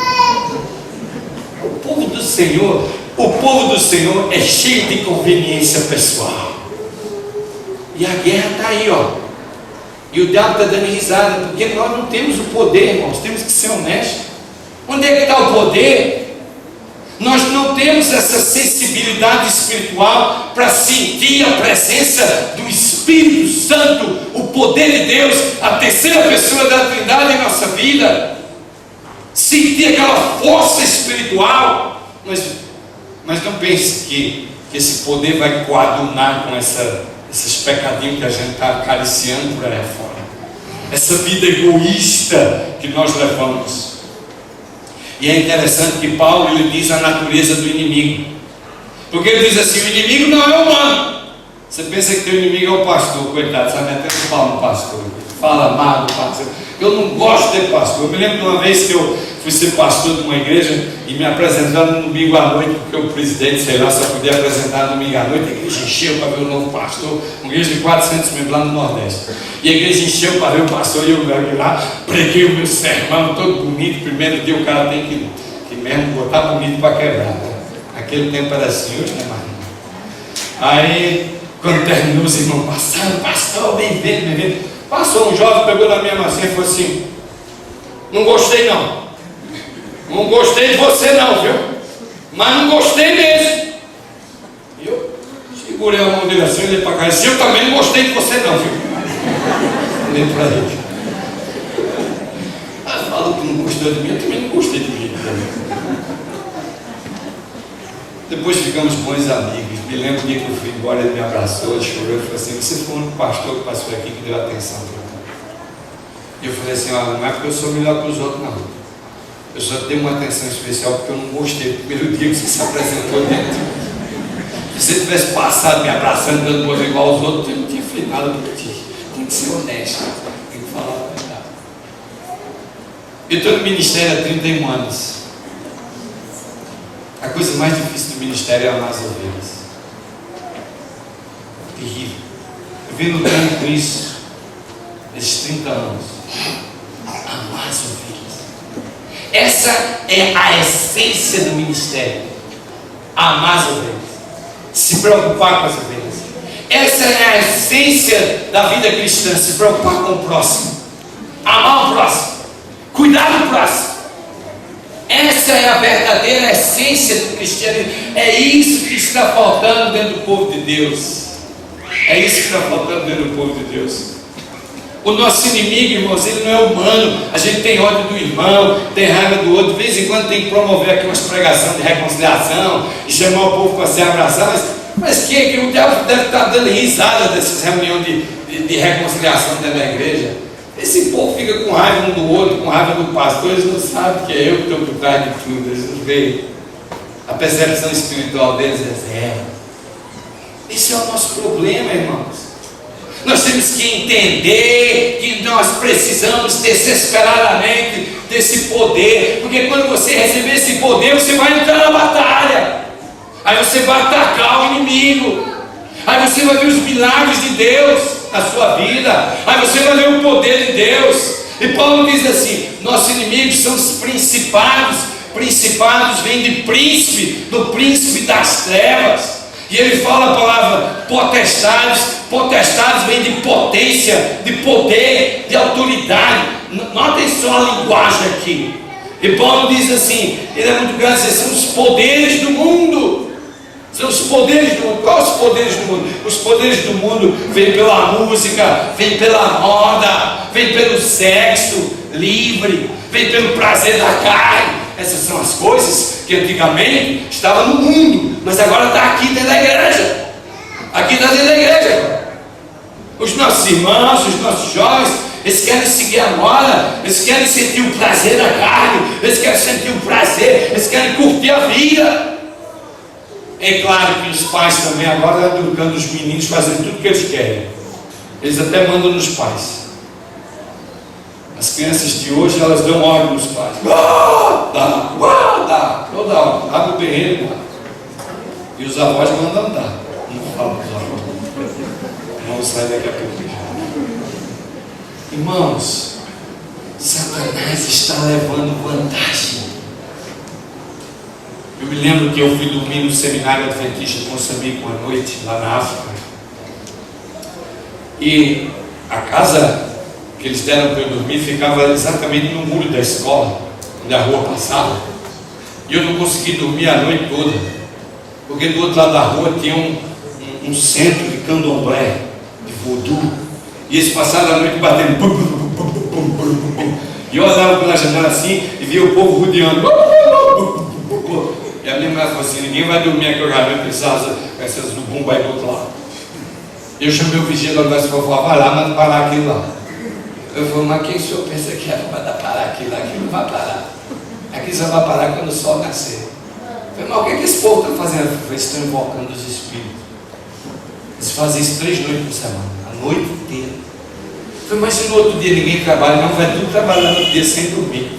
O povo do Senhor é cheio de conveniência pessoal. E a guerra está aí, ó. E o diabo está dando risada, porque nós não temos o poder, irmãos, temos que ser honestos. Onde é que está o poder? Nós não temos essa sensibilidade espiritual para sentir a presença do Espírito Santo, o poder de Deus, a terceira pessoa da Trindade em nossa vida. Sentir aquela força espiritual. Mas não pense que esse poder vai coadunar com esses pecadinhos que a gente está acariciando por aí fora. Essa vida egoísta que nós levamos. E é interessante que Paulo ele diz a natureza do inimigo. Porque ele diz assim: o inimigo não é humano. Você pensa que teu inimigo é o pastor, coitado, sabe? Metendo pau no pastor. Fala mal do pastor. Eu não gosto de pastor. Eu me lembro de uma vez que eu fui ser pastor de uma igreja e me apresentando no domingo à noite, porque o presidente, sei lá, só podia apresentar no domingo à noite. A igreja encheu para ver o novo pastor, uma igreja de 400 membros lá no Nordeste. E a igreja encheu para ver o pastor e eu lá preguei o meu sermão todo bonito. Primeiro dia o cara tem que mesmo botar bonito para quebrar, né? Aquele tempo era assim, hoje não é mais. Aí, quando terminou, os irmãos passaram, pastor, bem vendo. Passou um jovem, pegou na minha maçã e falou assim: não gostei não. Não gostei de você não, viu? Mas não gostei mesmo. E eu segurei a mão dele assim, olhei para cá e disse: eu também não gostei de você não, viu? Olhei para ele. Mas falou que não gostou de mim, eu também não gostei de mim. Depois ficamos bons amigos. Me lembro que eu fui embora, ele me abraçou, ele chorou, ele falou assim: você foi o único pastor que passou aqui que deu atenção para mim. E eu falei assim: não é porque eu sou melhor que os outros, não. Eu só dei uma atenção especial porque eu não gostei do primeiro dia que você se apresentou dentro. Se você tivesse passado me abraçando, dando boas igual aos outros, eu não tinha feito nada por ti. Tem que ser honesto, tem que falar a verdade. Eu estou no ministério há 31 anos. A coisa mais difícil do ministério é amar as ovelhas. Terrível. Eu venho lutando com isso nesses 30 anos. Amar as ovelhas. Essa é a essência do ministério. Amar as ovelhas. Se preocupar com as ovelhas. Essa é a essência da vida cristã. Se preocupar com o próximo. Amar o próximo. Cuidar do próximo. Essa é a verdadeira essência do cristianismo. É isso que está faltando dentro do povo de Deus. É isso que está faltando dentro do povo de Deus. O nosso inimigo, irmãos, ele não é humano. A gente tem ódio do irmão, tem raiva do outro. De vez em quando tem que promover aqui umas pregações de reconciliação e chamar o povo para se abraçar. Mas que o diabo deve estar dando risada dessas reuniões de reconciliação dentro da igreja. Esse povo fica com raiva um do outro, com raiva do pastor. Eles não sabem que é eu que estou por trás de tudo. Eles não veem. A percepção espiritual deles é zero. Esse é o nosso problema, irmãos. Nós temos que entender que nós precisamos desesperadamente desse poder, porque quando você receber esse poder, você vai entrar na batalha, aí você vai atacar o inimigo, aí você vai ver os milagres de Deus na sua vida, aí você vai ver o poder de Deus. E Paulo diz assim: nossos inimigos são os principados. Principados vem de príncipe, do príncipe das trevas. E ele fala a palavra potestades. Potestades vem de potência, de poder, de autoridade. Notem só a linguagem aqui. E Paulo diz assim, ele é muito grande, são os poderes do mundo. São os poderes do mundo. Quais os poderes do mundo? Os poderes do mundo vêm pela música, vêm pela moda, vêm pelo sexo livre, vêm pelo prazer da carne. Essas são as coisas que antigamente estavam no mundo, mas agora está aqui dentro da igreja. Aqui está dentro da igreja. Os nossos irmãos, os nossos jovens, eles querem seguir a moda, eles querem sentir o prazer da carne, eles querem sentir o prazer, eles querem curtir a vida. É claro que os pais também agora estão educando os meninos fazendo tudo o que eles querem. Eles até mandam nos pais. As crianças de hoje, elas dão ordem nos pais. Dá, toda hora. Abre o terreno, dá. E os avós mandam dar. Não fala dos avós. Vamos sair daqui a pouco. Irmãos, Satanás está levando vantagem. Eu me lembro que eu fui dormir no seminário adventista de Moçambique uma noite, lá na África. E a casa que eles deram para eu dormir ficava exatamente no muro da escola, onde a rua passava. E eu não consegui dormir a noite toda, porque do outro lado da rua tinha um centro de candomblé, de voodoo. E eles passaram a noite batendo. E eu olhava pela janela assim e via o povo rodeando. E a minha mãe falou assim: ninguém vai dormir aqui hoje à noite, essas do bumbo aí do outro lado. Eu chamei o vigia da universidade e falei: vai lá, manda parar aquilo lá. Eu falei: mas quem o senhor pensa que é para parar aquilo lá? Aquilo não vai parar. Aqui só vai parar quando o sol nascer. Eu falei: mas o que é que esse povo está fazendo? Eles estão invocando os espíritos. Eles fazem isso 3 noites por semana, a noite inteira. Eu falei: mas se no outro dia ninguém trabalha, não, vai tudo trabalhar no dia sem dormir.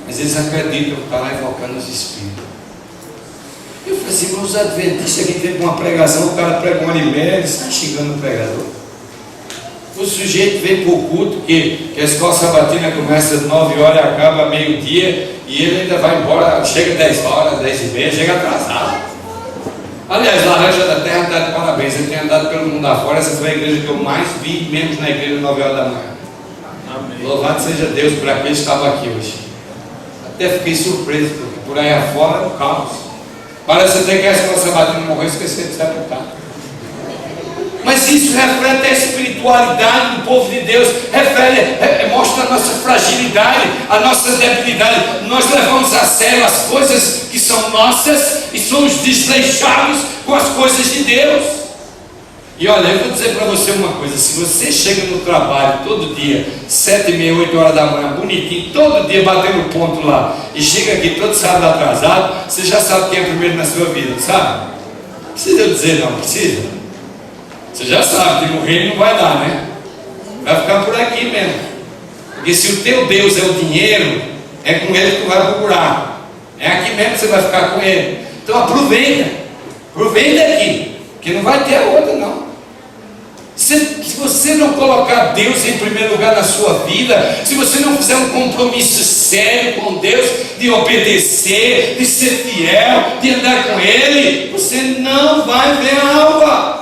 Mas eles acreditam que estão lá invocando os espíritos. Eu falei assim: mas os adventistas aqui teve uma pregação, o cara pregou 1h30, ele está xingando o pregador. O sujeito vem para o culto, que a escola sabatina começa às 9 horas e acaba meio-dia, e ele ainda vai embora, chega 10 horas, 10h30, chega atrasado. Aliás, Laranja da Terra está de parabéns, ele tem andado pelo mundo afora. Essa foi a igreja que eu mais vi, menos na igreja às 9 horas da manhã. Amém. Louvado seja Deus por aquele que estava aqui hoje. Até fiquei surpreso, porque por aí afora é um caos. Parece até que a escola sabatina morreu e esqueceu de sepultar. Mas isso reflete a espiritualidade do povo de Deus, mostra a nossa fragilidade, a nossa debilidade. Nós levamos a sério as coisas que são nossas e somos desleixados com as coisas de Deus. E olha, eu vou dizer para você uma coisa: se você chega no trabalho todo dia, 7h30, 8 horas da manhã, bonitinho, todo dia batendo ponto lá, e chega aqui todo sábado atrasado, você já sabe quem é primeiro na sua vida, sabe? Não precisa eu dizer, não precisa. Você já sabe que no reino não vai dar, né? Vai ficar por aqui mesmo. Porque se o teu Deus é o dinheiro, é com ele que tu vai procurar. É aqui mesmo que você vai ficar com ele. Então aproveita aqui, que não vai ter outra não. Se você não colocar Deus em primeiro lugar na sua vida, se você não fizer um compromisso sério com Deus, de obedecer, de ser fiel, de andar com Ele, você não vai ver a alma.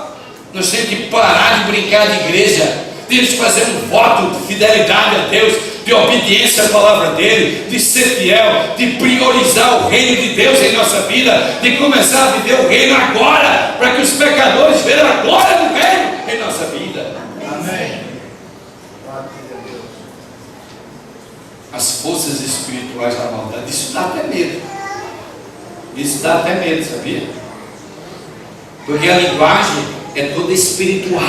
Nós temos que parar de brincar de igreja, temos que fazer um voto de fidelidade a Deus, de obediência à palavra dEle, de ser fiel, de priorizar o reino de Deus em nossa vida, de começar a viver o reino agora, para que os pecadores vejam a glória do reino em nossa vida. Amém. As forças espirituais da maldade, isso dá até medo. Isso dá até medo, sabia? Porque a linguagem é toda espiritual.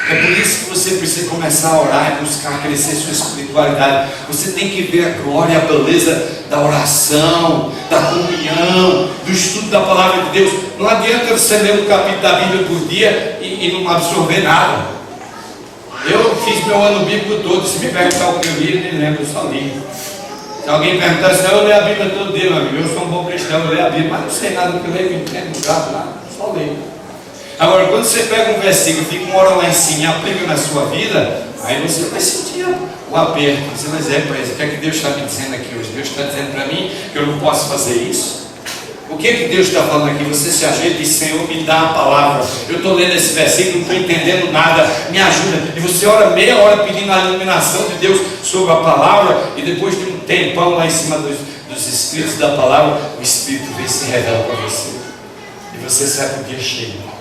É por isso que você precisa começar a orar e buscar crescer sua espiritualidade. Você tem que ver a glória, a beleza da oração, da comunhão, do estudo da palavra de Deus. Não adianta você ler um capítulo da Bíblia por dia e não absorver nada. Eu fiz meu ano bíblico todo. Se me perguntar o que eu li, eu nem lembro, eu só li. Se alguém perguntar se eu leio a Bíblia todo dia, meu amigo, eu sou um bom cristão, eu leio a Bíblia, mas não sei nada do que eu leio, não entendo nada, só leio. Agora, quando você pega um versículo, fica uma hora lá em cima e aplica na sua vida, aí você vai sentir o aperto. Você vai dizer para ele: o que é que Deus está me dizendo aqui hoje? Deus está dizendo para mim que eu não posso fazer isso? O que é que Deus está falando aqui? Você se ajeita e diz: Senhor, me dá a palavra. Eu estou lendo esse versículo, não estou entendendo nada, me ajuda. E você ora meia hora pedindo a iluminação de Deus sobre a palavra, e depois de um tempão lá em cima dos escritos da palavra, o Espírito vem e se revela para você. E você sai para o dia cheio.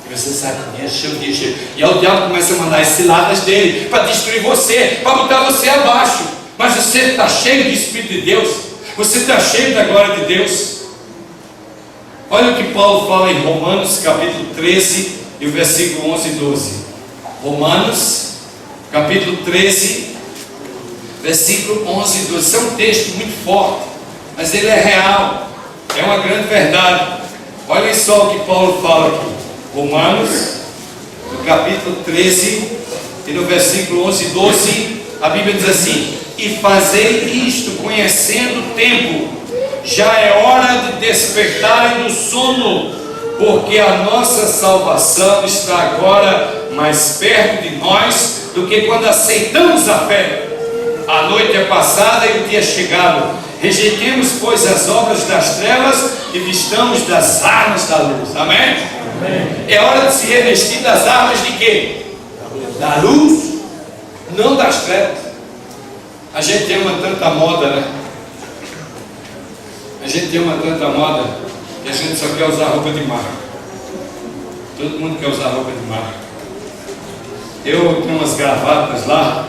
E você sabe que o dia cheio. E aí o diabo começa a mandar as ciladas dele para destruir você, para botar você abaixo. Mas você está cheio do Espírito de Deus. Você está cheio da glória de Deus. Olha o que Paulo fala em Romanos capítulo 13 e o versículo 11 e 12. Romanos capítulo 13, versículo 11 e 12. Isso é um texto muito forte, mas ele é real. É uma grande verdade. Olhem só o que Paulo fala aqui. Romanos, no capítulo 13 e no versículo 11 e 12, a Bíblia diz assim: e fazei isto conhecendo o tempo, já é hora de despertarem do sono, porque a nossa salvação está agora mais perto de nós do que quando aceitamos a fé. A noite é passada e o dia é chegado, Rejeitemos, pois, as obras das trevas e vistamos das armas da luz. Amém? Amém. É hora de se revestir das armas de quê? Da luz, não das trevas. A gente tem uma tanta moda, né? A gente tem uma tanta moda que a gente só quer usar roupa de marca. Todo mundo quer usar roupa de marca. Eu tenho umas gravatas lá,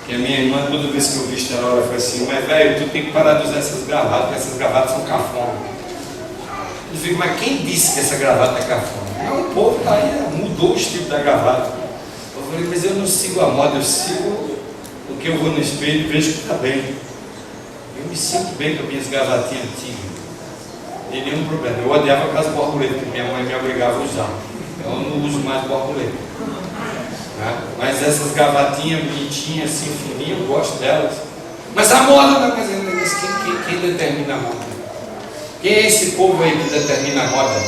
que a minha irmã, toda vez que eu visto ela, ela fala assim: mas velho, tu tem que parar de usar essas gravatas, porque essas gravatas são cafona. Eu fico, mas quem disse que essa gravata é cafona? Não, o povo tá aí, mudou o estilo da gravata. Eu falei, mas eu não sigo a moda, eu sigo o que eu vou no espelho e vejo que está bem. Eu me sinto bem com as minhas gravatinhas antigas. Não tem nenhum problema. Eu odiava aquelas borboletas que minha mãe me obrigava a usar. Então eu não uso mais borboleta. Né? Mas essas gravatinhas bonitinhas, assim, fininhas, eu gosto delas. Mas a moda não é mais ainda. Quem determina a moda? Quem é esse povo aí que determina a moda?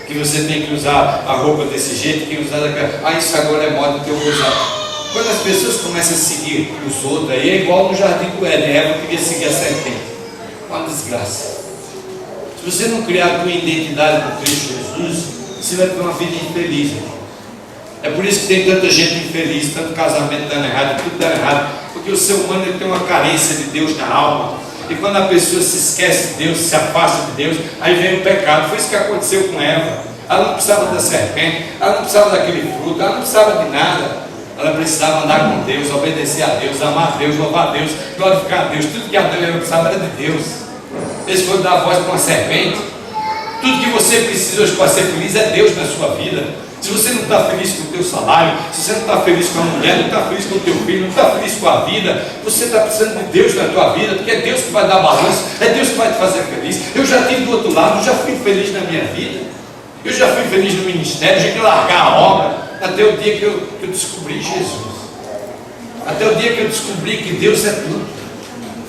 Que você tem que usar a roupa desse jeito, quem usar daquela. Ah, isso agora é moda que eu vou usar. Quando as pessoas começam a seguir os outros, aí é igual no jardim do Éden. Eva queria seguir a serpente. Uma desgraça. Se você não criar a tua identidade com Cristo Jesus, você vai ter uma vida infeliz. É por isso que tem tanta gente infeliz, tanto casamento dando errado, tudo dando errado, porque o ser humano ele tem uma carência de Deus na alma, e quando a pessoa se esquece de Deus, se afasta de Deus, aí vem o pecado. Foi isso que aconteceu com Eva. Ela não precisava da serpente, ela não precisava daquele fruto, ela não precisava de nada. Ela precisava andar com Deus, obedecer a Deus, amar a Deus, louvar a Deus, glorificar a Deus. Tudo que a Deus precisava era de Deus. Eles foram dar voz para uma serpente. Tudo que você precisa hoje para ser feliz é Deus na sua vida. Se você não está feliz com o teu salário, se você não está feliz com a mulher, não está feliz com o teu filho, não está feliz com a vida, você está precisando de Deus na tua vida, porque é Deus que vai dar balanço, é Deus que vai te fazer feliz. Eu já estive do outro lado, já fui feliz na minha vida, eu já fui feliz no ministério, já que largar a obra, até o dia que eu descobri Jesus, até o dia que eu descobri que Deus é tudo,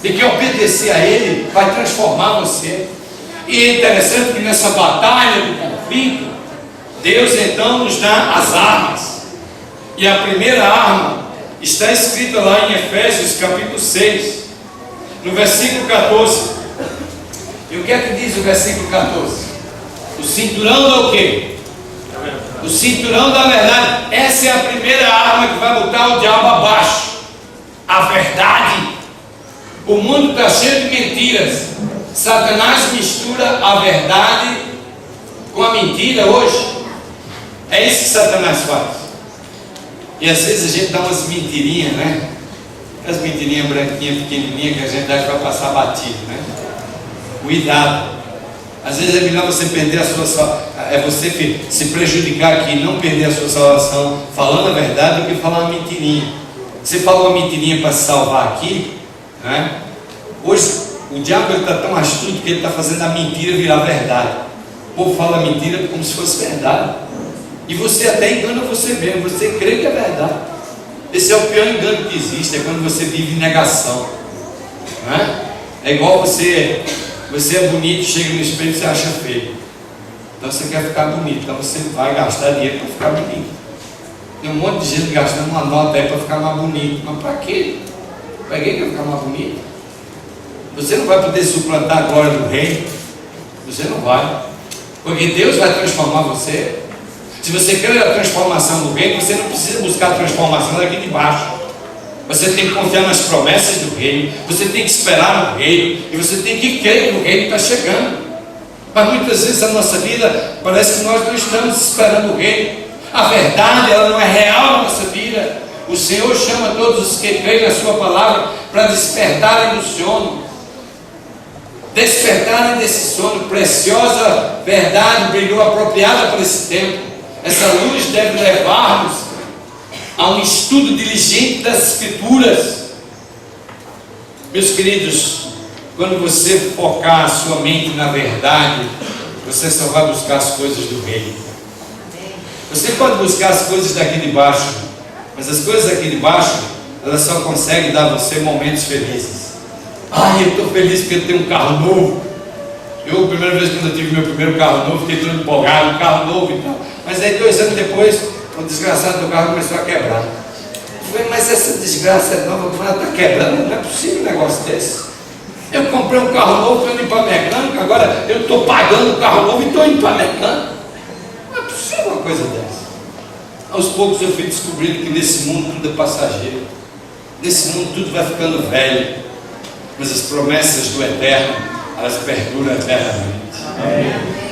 e que obedecer a Ele vai transformar você. E é interessante que nessa batalha do conflito, Deus então nos dá as armas. E a primeira arma está escrita lá em Efésios capítulo 6, no versículo 14. E o que é que diz o versículo 14? O cinturão é o quê? O cinturão da verdade. Essa é a primeira arma que vai botar o diabo abaixo. A verdade. O mundo está cheio de mentiras. Satanás mistura a verdade com a mentira hoje. É isso que Satanás faz. E às vezes a gente dá umas mentirinhas, né? As mentirinhas branquinhas, pequenininhas, que a gente acha que vai passar batido, né? Cuidado. Às vezes é melhor você perder a sua salvação, é você se prejudicar aqui, não perder a sua salvação falando a verdade do que falar uma mentirinha. Você fala uma mentirinha para se salvar aqui, né? Hoje o diabo está tão astuto que ele está fazendo a mentira virar verdade. O povo fala mentira como se fosse verdade. E você até engana você mesmo, você crê que é verdade. Esse é o pior engano que existe, é quando você vive em negação. Não é? É igual você é bonito, chega no espelho e você acha feio. Então você quer ficar bonito, então você vai gastar dinheiro para ficar bonito. Tem um monte de gente gastando uma nota aí para ficar mais bonito. Mas para quê? Para quem quer ficar mais bonito? Você não vai poder suplantar a glória do reino. Você não vai. Porque Deus vai transformar você. Se você quer a transformação do reino, você não precisa buscar a transformação daqui de baixo. Você tem que confiar nas promessas do reino. Você tem que esperar no reino. E você tem que crer que o reino está chegando. Mas muitas vezes a nossa vida parece que nós não estamos esperando o reino. A verdade, ela não é real na nossa vida. O Senhor chama todos os que creem na sua palavra para despertarem do sono. Despertarem desse sono. Preciosa verdade brilhou apropriada para esse tempo. Essa luz deve levar-nos a um estudo diligente das Escrituras. Meus queridos, quando você focar a sua mente na verdade, você só vai buscar as coisas do reino. Você pode buscar as coisas daqui de baixo, mas as coisas daqui de baixo, elas só conseguem dar a você momentos felizes. Ai, eu estou feliz porque eu tenho um carro novo. Eu, a primeira vez quando eu tive meu primeiro carro novo, fiquei todo empolgado, um carro novo e tal. Mas aí 2 anos depois, o desgraçado do carro começou a quebrar. Eu falei, mas essa desgraça é nova, como ela está quebrando? Não é possível um negócio desse. Eu comprei um carro novo, estou indo para a mecânica, agora eu estou pagando o carro novo e estou indo para a mecânica. Não é possível uma coisa dessa. Aos poucos eu fui descobrindo que nesse mundo tudo é passageiro. Nesse mundo tudo vai ficando velho. Mas as promessas do eterno, elas perduram eternamente.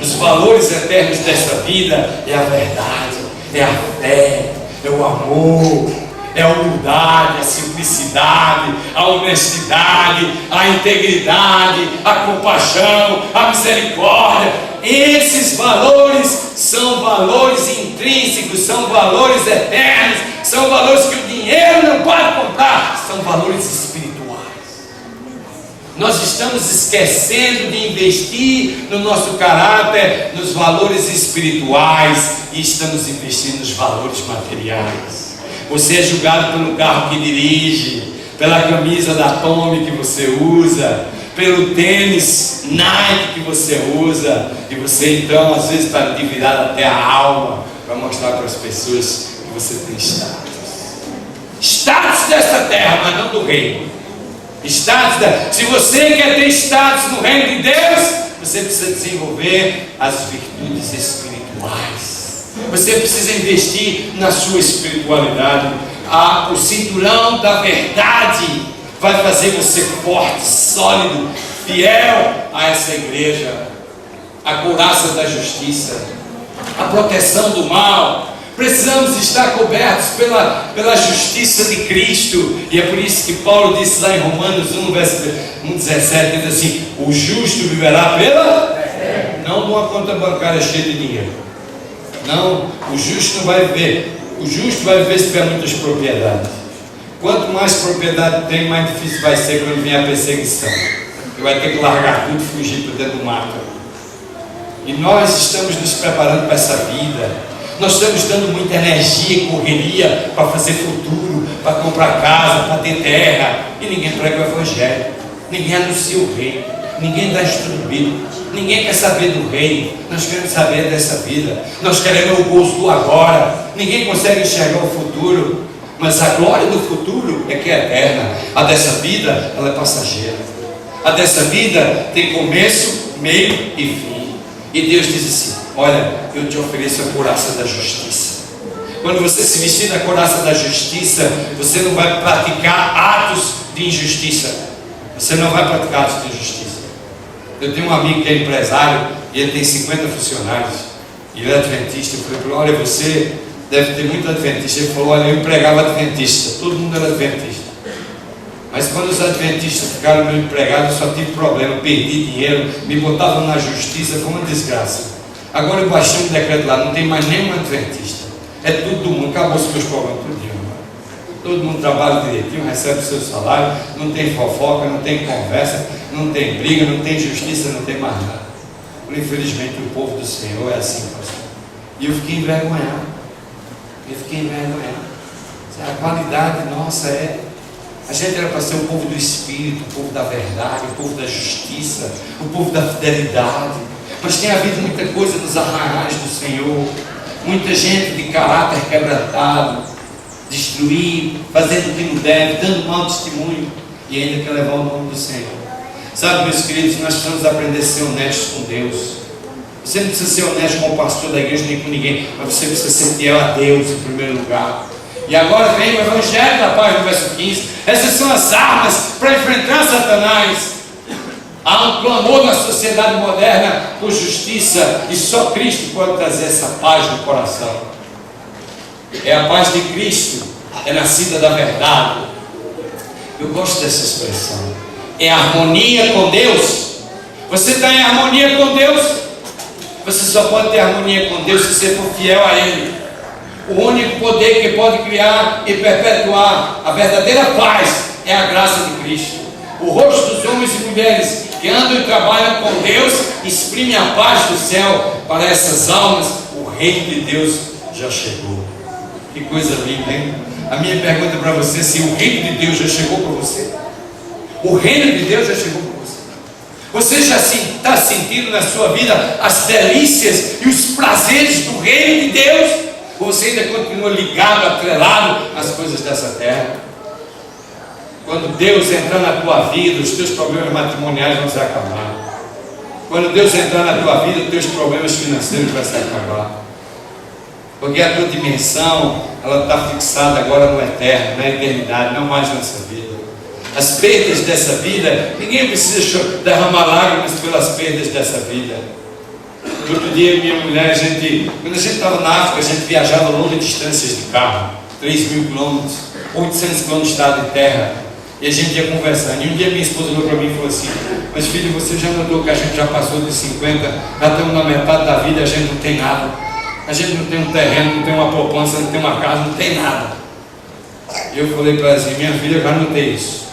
Os valores eternos desta vida é a verdade, é a fé, é o amor, é a humildade, a simplicidade, a honestidade, a integridade, a compaixão, a misericórdia. Esses valores são valores intrínsecos, são valores eternos, são valores que o dinheiro não pode comprar, são valores espirituais. Nós estamos esquecendo de investir no nosso caráter, nos valores espirituais, e estamos investindo nos valores materiais. Você é julgado pelo carro que dirige, pela camisa da Tommy que você usa, pelo tênis Nike que você usa, e você então às vezes está endividado até a alma para mostrar para as pessoas que você tem status desta terra, mas não do reino. Se você quer ter status no reino de Deus, você precisa desenvolver as virtudes espirituais. Você precisa investir na sua espiritualidade. O cinturão da verdade vai fazer você forte, sólido, fiel a essa igreja. A couraça da justiça, a proteção do mal. Precisamos estar cobertos pela justiça de Cristo. E é por isso que Paulo disse lá em Romanos 1, verso 17, diz assim: o justo viverá pela fé, não de uma conta bancária cheia de dinheiro. Não, o justo não vai viver. O justo vai viver se tiver muitas propriedades. Quanto mais propriedade tem, mais difícil vai ser quando vier a perseguição. Ele vai ter que largar tudo e fugir para dentro do mato. E nós estamos nos preparando para essa vida. Nós estamos dando muita energia e correria para fazer futuro, para comprar casa, para ter terra, e ninguém prega o evangelho, ninguém anuncia o reino, ninguém dá estudo bíblico, ninguém quer saber do reino. Nós queremos saber dessa vida, nós queremos o gozo do agora. Ninguém consegue enxergar o futuro, mas a glória do futuro é que é eterna. A dessa vida, ela é passageira. A dessa vida tem começo, meio e fim. E Deus diz assim: olha, eu te ofereço a couraça da justiça. Quando você se vestir da couraça da justiça, você não vai praticar atos de injustiça. Você não vai praticar atos de injustiça. Eu tenho um amigo que é empresário e ele tem 50 funcionários. E ele é adventista. Eu falei para ele: olha, você deve ter muito adventista. Ele falou: olha, eu empregava adventista. Todo mundo era adventista. Mas quando os adventistas ficaram meu empregado, eu só tive problema, perdi dinheiro, me botavam na justiça, foi uma desgraça. Agora eu baixei um decreto lá, não tem mais nenhum adventista. É tudo do mundo, acabou os meus problemas, tudinho. Todo mundo trabalha direitinho, recebe o seu salário, não tem fofoca, não tem conversa, não tem briga, não tem justiça, não tem mais nada. Infelizmente o povo do Senhor é assim, pastor. E eu fiquei envergonhado. A qualidade nossa é... A gente era para ser o povo do Espírito, o povo da verdade, o povo da justiça, o povo da fidelidade. Mas tem havido muita coisa nos arraiais do Senhor, muita gente de caráter quebrantado, destruído, fazendo o que não deve, dando mau testemunho, e ainda quer levar o nome do Senhor. Sabe, meus queridos, nós precisamos aprender a ser honestos com Deus. Você não precisa ser honesto com o pastor da igreja nem com ninguém, mas você precisa ser fiel a Deus em primeiro lugar. E agora vem o Evangelho da paz no verso 15. Essas são as armas para enfrentar Satanás. Há um clamor na sociedade moderna por justiça, e só Cristo pode trazer essa paz no coração. É a paz de Cristo, é nascida da verdade. Eu gosto dessa expressão. É harmonia com Deus. Você está em harmonia com Deus? Você só pode ter harmonia com Deus se você for fiel a Ele. O único poder que pode criar e perpetuar a verdadeira paz é a graça de Cristo. O rosto dos homens e mulheres que andam e trabalham com Deus exprime a paz do céu para essas almas. O reino de Deus já chegou. Que coisa linda, hein? A minha pergunta para você é se o reino de Deus já chegou para você. O reino de Deus já chegou para você. Você já está sentindo na sua vida as delícias e os prazeres do reino de Deus? Ou você ainda continua ligado, atrelado às coisas dessa terra? Quando Deus entrar na tua vida, os teus problemas matrimoniais vão se acabar. Quando Deus entrar na tua vida, os teus problemas financeiros vão se acabar. Porque a tua dimensão, ela está fixada agora no eterno, na eternidade, não mais nessa vida. As perdas dessa vida, ninguém precisa derramar lágrimas pelas perdas dessa vida. Outro dia, minha mulher, quando a gente estava na África, a gente viajava longas distâncias de carro, 3.000 quilômetros, 800 quilômetros de estrada de terra, e a gente ia conversando. E um dia minha esposa olhou para mim e falou assim: mas filho, você já notou que a gente já passou de 50, já estamos na metade da vida, a gente não tem nada. A gente não tem um terreno, não tem uma poupança, não tem uma casa, não tem nada. E eu falei para ela assim: minha filha, eu já notei isso.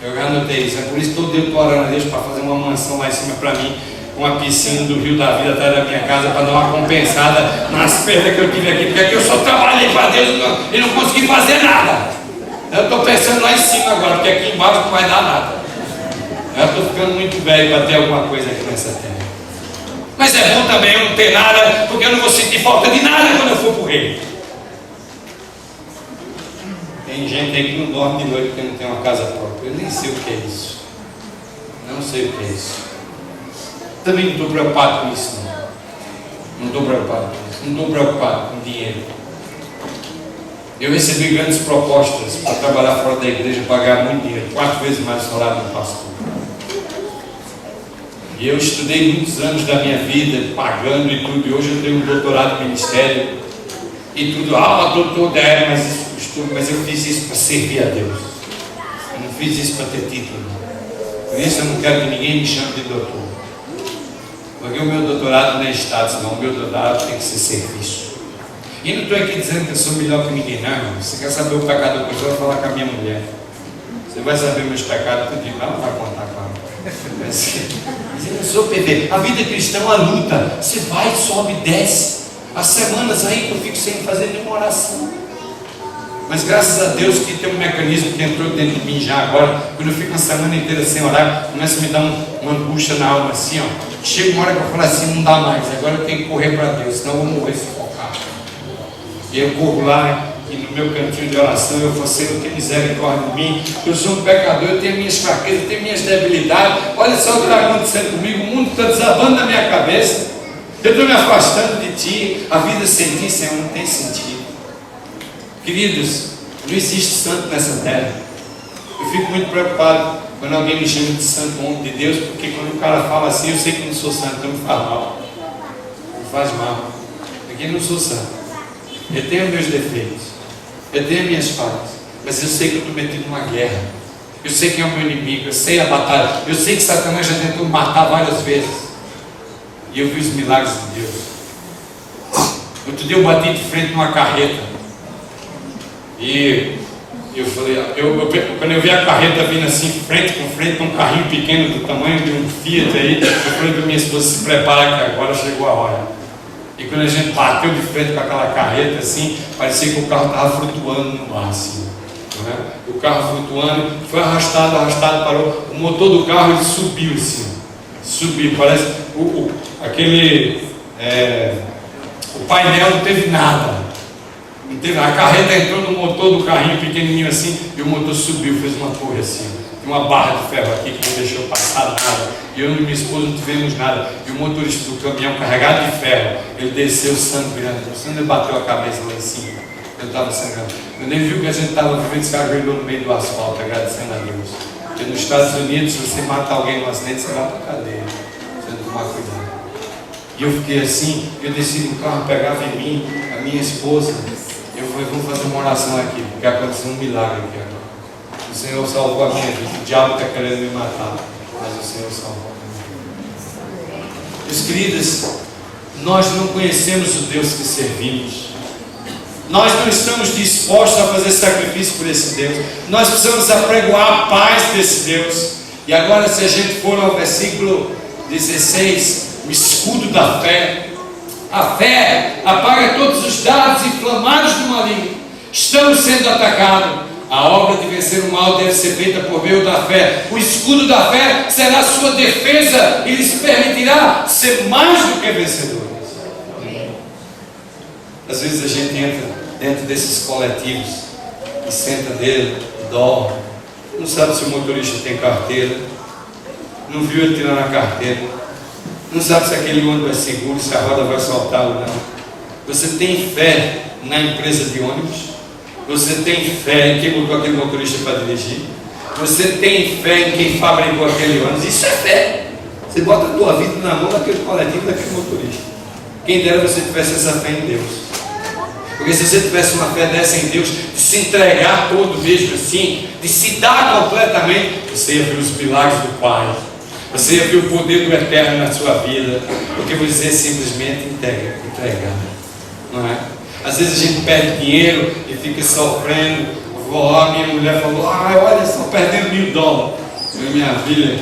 Eu já notei isso. É por isso que todo dia eu estou orando a Deus para fazer uma mansão lá em cima para mim, uma piscina do Rio da Vida atrás da minha casa, para dar uma compensada nas perdas que eu tive aqui, porque aqui eu só trabalhei para Deus e não consegui fazer nada. Eu estou pensando lá em cima agora, porque aqui embaixo não vai dar nada. Eu estou ficando muito velho para ter alguma coisa aqui nessa terra. Mas é bom também eu não ter nada, porque eu não vou sentir falta de nada quando eu for para o reino. Tem gente aí que não dorme de noite porque não tem uma casa própria. Eu nem sei o que é isso. Não sei o que é isso. Também não estou preocupado com isso, não. Não estou preocupado com isso. Não estou preocupado com dinheiro. Eu recebi grandes propostas para trabalhar fora da igreja, pagar muito dinheiro, 4 vezes mais o salário do pastor. E eu estudei muitos anos da minha vida, pagando e tudo, e hoje eu tenho um doutorado no ministério, e tudo, doutor, mas eu fiz isso para servir a Deus. Eu não fiz isso para ter título. Por isso eu não quero que ninguém me chame de doutor. Porque o meu doutorado não é status, não. O meu doutorado tem que ser serviço. E não estou aqui dizendo que eu sou melhor que ninguém, não, irmão. Você quer saber o pecado da pessoa, vai falar com a minha mulher. Você vai saber meus pecados, tudo, ela não vai contar com ela. Mas eu não sou PV. A vida cristã é uma luta. Você vai, sobe, desce. Há semanas aí que eu fico sem fazer nenhuma oração. Mas graças a Deus que tem um mecanismo que entrou dentro de mim já agora. Quando eu fico uma semana inteira sem orar, começa a me dar uma angústia na alma assim, ó. Chega uma hora que eu falo assim, não dá mais. Agora eu tenho que correr para Deus, senão eu vou morrer sufocado. E eu corro lá e no meu cantinho de oração eu falo: Senhor, tem misericórdia de mim. Eu sou um pecador, eu tenho minhas fraquezas, eu tenho minhas debilidades. Olha só o que está acontecendo comigo. O mundo está desabando na minha cabeça. Eu estou me afastando de Ti. A vida sem Ti, Senhor, não tem sentido. Queridos, não existe santo nessa terra. Eu fico muito preocupado quando alguém me chama de santo, homem de Deus, porque quando o cara fala assim, eu sei que não sou santo, então me faz mal. Me faz mal. Porque eu não sou santo. Eu tenho meus defeitos, eu tenho minhas falhas, mas eu sei que eu estou metido numa guerra. Eu sei quem é o meu inimigo, eu sei a batalha, eu sei que Satanás já tentou me matar várias vezes. E eu vi os milagres de Deus. Outro dia eu bati de frente numa carreta. E eu falei, quando eu vi a carreta vindo assim, frente com frente, com um carrinho pequeno do tamanho de um Fiat aí, eu falei para minha esposa: se prepara que agora chegou a hora. E quando a gente bateu de frente com aquela carreta assim, parecia que o carro estava flutuando no mar assim, né? O carro flutuando, foi arrastado, parou. O motor do carro ele subiu assim, subiu, parece o painel não teve nada. A carreta entrou no motor do carrinho pequenininho assim, e o motor subiu, fez uma torre assim. Tem uma barra de ferro aqui que não deixou passar nada. E eu e minha esposa não tivemos nada. E o motorista do caminhão carregado de ferro, ele desceu sangrando. Ele bateu a cabeça lá em cima. Eu estava sangrando. Eu nem vi o que a gente estava vivendo, se ajoelhou no meio do asfalto, agradecendo a Deus. Porque nos Estados Unidos, se você mata alguém num acidente, você vai para a cadeia. Você tem que tomar cuidado. E eu fiquei assim, eu desci do carro, pegava em mim, a minha esposa. Eu falei: vamos fazer uma oração aqui, porque aconteceu um milagre aqui agora. O Senhor salvou a minha vida. O diabo está querendo me matar, mas o Senhor salvou a minha vida. Meus queridos, nós não conhecemos o Deus que servimos. Nós não estamos dispostos a fazer sacrifício por esse Deus. Nós precisamos apregoar a paz desse Deus. E agora, se a gente for ao versículo 16, o escudo da fé. A fé apaga todos os dardos inflamados do maligno. Estamos sendo atacados. A obra de vencer o mal deve ser feita por meio da fé. O escudo da fé será a sua defesa e lhes permitirá ser mais do que vencedores. Às vezes a gente entra dentro desses coletivos e senta dele, dorme, não sabe se o motorista tem carteira, não viu ele tirando a carteira, não sabe se aquele ônibus é seguro, se a roda vai soltar ou não. Você tem fé na empresa de ônibus? Você tem fé em quem botou aquele motorista para dirigir? Você tem fé em quem fabricou aquele ônibus? Isso é fé. Você bota a tua vida na mão daquele coletivo, daquele motorista. Quem dera você tivesse essa fé em Deus. Porque se você tivesse uma fé dessa em Deus, de se entregar todo mesmo assim, de se dar completamente, você ia ver os milagres do Pai. Você ia ver o poder do Eterno na sua vida. Porque você simplesmente entregar. Não é? Às vezes a gente perde dinheiro e fica sofrendo. Eu vou lá, minha mulher falou: olha, estão perdendo $1000. Minha filha,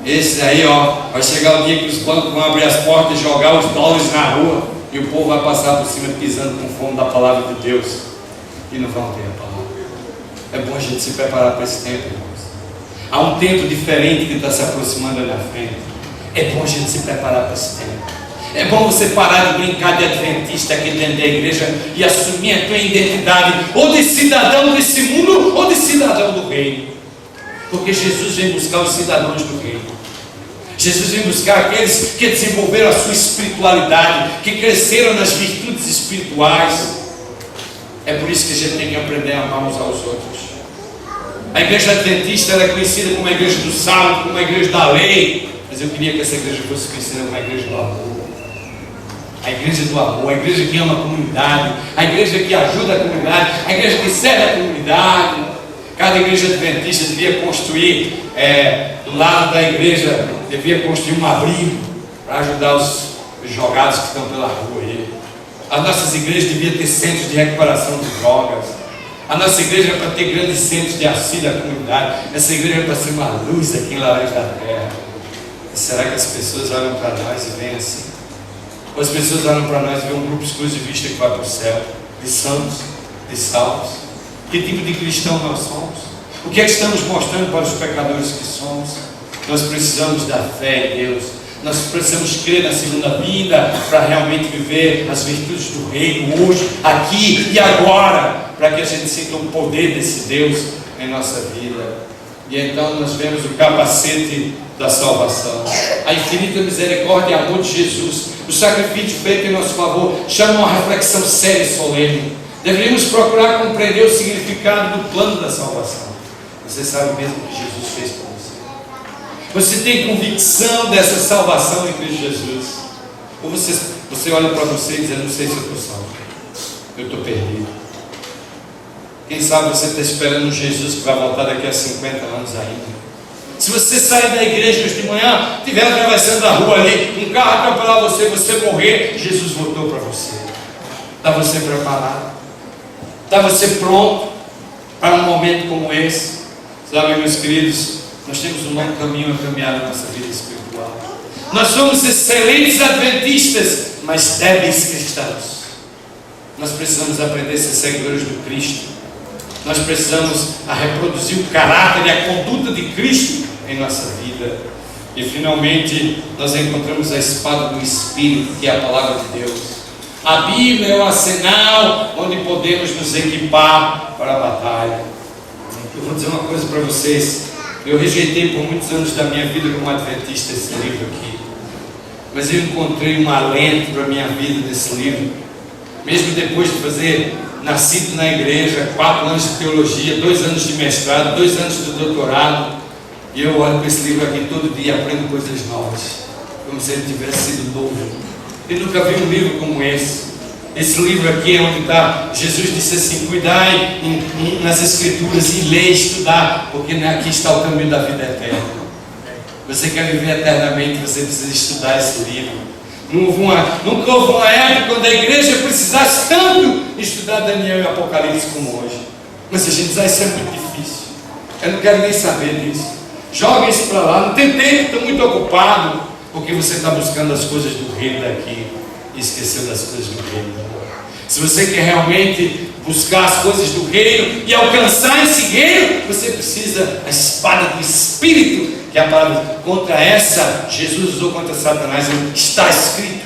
esse aí, vai chegar o dia que os bancos vão abrir as portas e jogar os dólares na rua, e o povo vai passar por cima pisando com fome da palavra de Deus, e não vão ter a palavra. É bom a gente se preparar para esse tempo, irmãos. Há um tempo diferente que está se aproximando ali na frente. É bom a gente se preparar para esse tempo. É bom você parar de brincar de adventista aqui dentro da igreja e assumir a tua identidade, ou de cidadão desse mundo, ou de cidadão do reino. Porque Jesus vem buscar os cidadãos do reino. Jesus vem buscar aqueles que desenvolveram a sua espiritualidade, que cresceram nas virtudes espirituais. É por isso que a gente tem que aprender a amar uns aos outros. A igreja adventista é conhecida como a igreja do salmo, como a igreja da lei, mas eu queria que essa igreja fosse conhecida como a igreja do amor. A igreja do amor, a igreja que ama a comunidade, a igreja que ajuda a comunidade, a igreja que serve a comunidade. Cada igreja adventista devia construir, do lado da igreja, devia construir um abrigo para ajudar os jogados que estão pela rua aí. As nossas igrejas deviam ter centros de recuperação de drogas. A nossa igreja é para ter grandes centros de auxílio à comunidade. Essa igreja é para ser uma luz aqui em Laranja da Terra. E será que as pessoas olham para nós e veem assim? Ou as pessoas olham para nós e veem um grupo exclusivista que vai para o céu, de santos, de salvos? Que tipo de cristão nós somos? O que é que estamos mostrando para os pecadores que somos? Nós precisamos da fé em Deus. Nós precisamos crer na segunda vinda para realmente viver as virtudes do reino hoje, aqui e agora, para que a gente sinta o poder desse Deus em nossa vida. E então nós vemos o capacete da salvação, a infinita misericórdia e amor de Jesus, o sacrifício feito em nosso favor, chama uma reflexão séria e solene. Deveríamos procurar compreender o significado do plano da salvação. Você sabe mesmo o que Jesus fez por você? Você tem convicção dessa salvação em Cristo Jesus? Ou você olha para você e diz: eu não sei se eu estou salvo, eu estou perdido. Quem sabe você está esperando um Jesus que vai voltar daqui a 50 anos ainda. Se você sair da igreja hoje de manhã, estiver atravessando a rua ali, um carro atropelar você morrer, Jesus voltou para você. Está você preparado? Está você pronto para um momento como esse? Sabe, meus queridos, nós temos um longo caminho a caminhar na nossa vida espiritual. Nós somos excelentes adventistas, mas débeis cristãos. Nós precisamos aprender a ser seguidores do Cristo. Nós precisamos reproduzir o caráter e a conduta de Cristo em nossa vida. E finalmente nós encontramos a espada do Espírito, que é a palavra de Deus. A Bíblia é um arsenal onde podemos nos equipar para a batalha. Eu vou dizer uma coisa para vocês. Eu rejeitei por muitos anos da minha vida como adventista esse livro aqui. Mas eu encontrei um alento para a minha vida nesse livro. Mesmo depois de fazer, nascido na igreja, 4 anos de teologia, 2 anos de mestrado, 2 anos de doutorado. E eu olho para esse livro aqui todo dia e aprendo coisas novas. Como se ele tivesse sido novo. Eu nunca vi um livro como esse. Esse livro aqui é onde está, Jesus disse assim: cuidai nas escrituras e lê, estudar, porque aqui está o caminho da vida eterna. Você quer viver eternamente, você precisa estudar esse livro. Nunca houve uma época quando a igreja precisasse tanto estudar Daniel e Apocalipse como hoje. Mas a gente diz: isso é muito difícil, eu não quero nem saber disso, joga isso para lá, não tem tempo, estou muito ocupado. Porque você está buscando as coisas do reino daqui e esqueceu das coisas do reino. Se você quer realmente buscar as coisas do reino e alcançar esse reino, você precisa da espada do Espírito, que é a palavra. Contra essa, Jesus usou contra Satanás. Está escrito.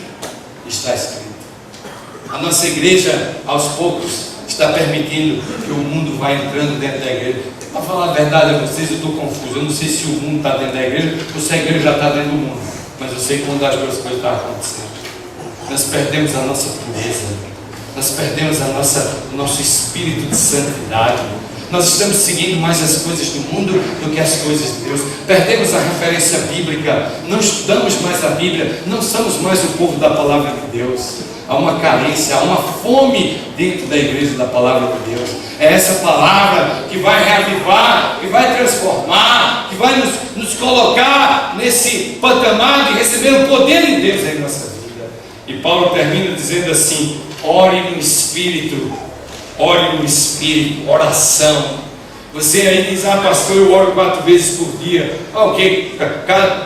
Está escrito. A nossa igreja, aos poucos, está permitindo que o mundo vá entrando dentro da igreja. Para falar a verdade a vocês, eu estou confuso. Eu não sei se o mundo está dentro da igreja ou se a igreja já está dentro do mundo. Mas eu sei que uma das duas coisas está acontecendo. Nós perdemos a nossa pureza. Nós perdemos o nosso espírito de santidade. Nós estamos seguindo mais as coisas do mundo do que as coisas de Deus. Perdemos a referência bíblica. Não estudamos mais a Bíblia. Não somos mais o povo da palavra de Deus. Há uma carência, há uma fome dentro da igreja da palavra de Deus. É essa palavra que vai reavivar, que vai transformar, que vai nos colocar nesse patamar de receber o poder de Deus em nossa vida. E Paulo termina dizendo assim: ore no Espírito, oração. Você aí diz: ah, pastor, eu oro 4 vezes por dia. Ok,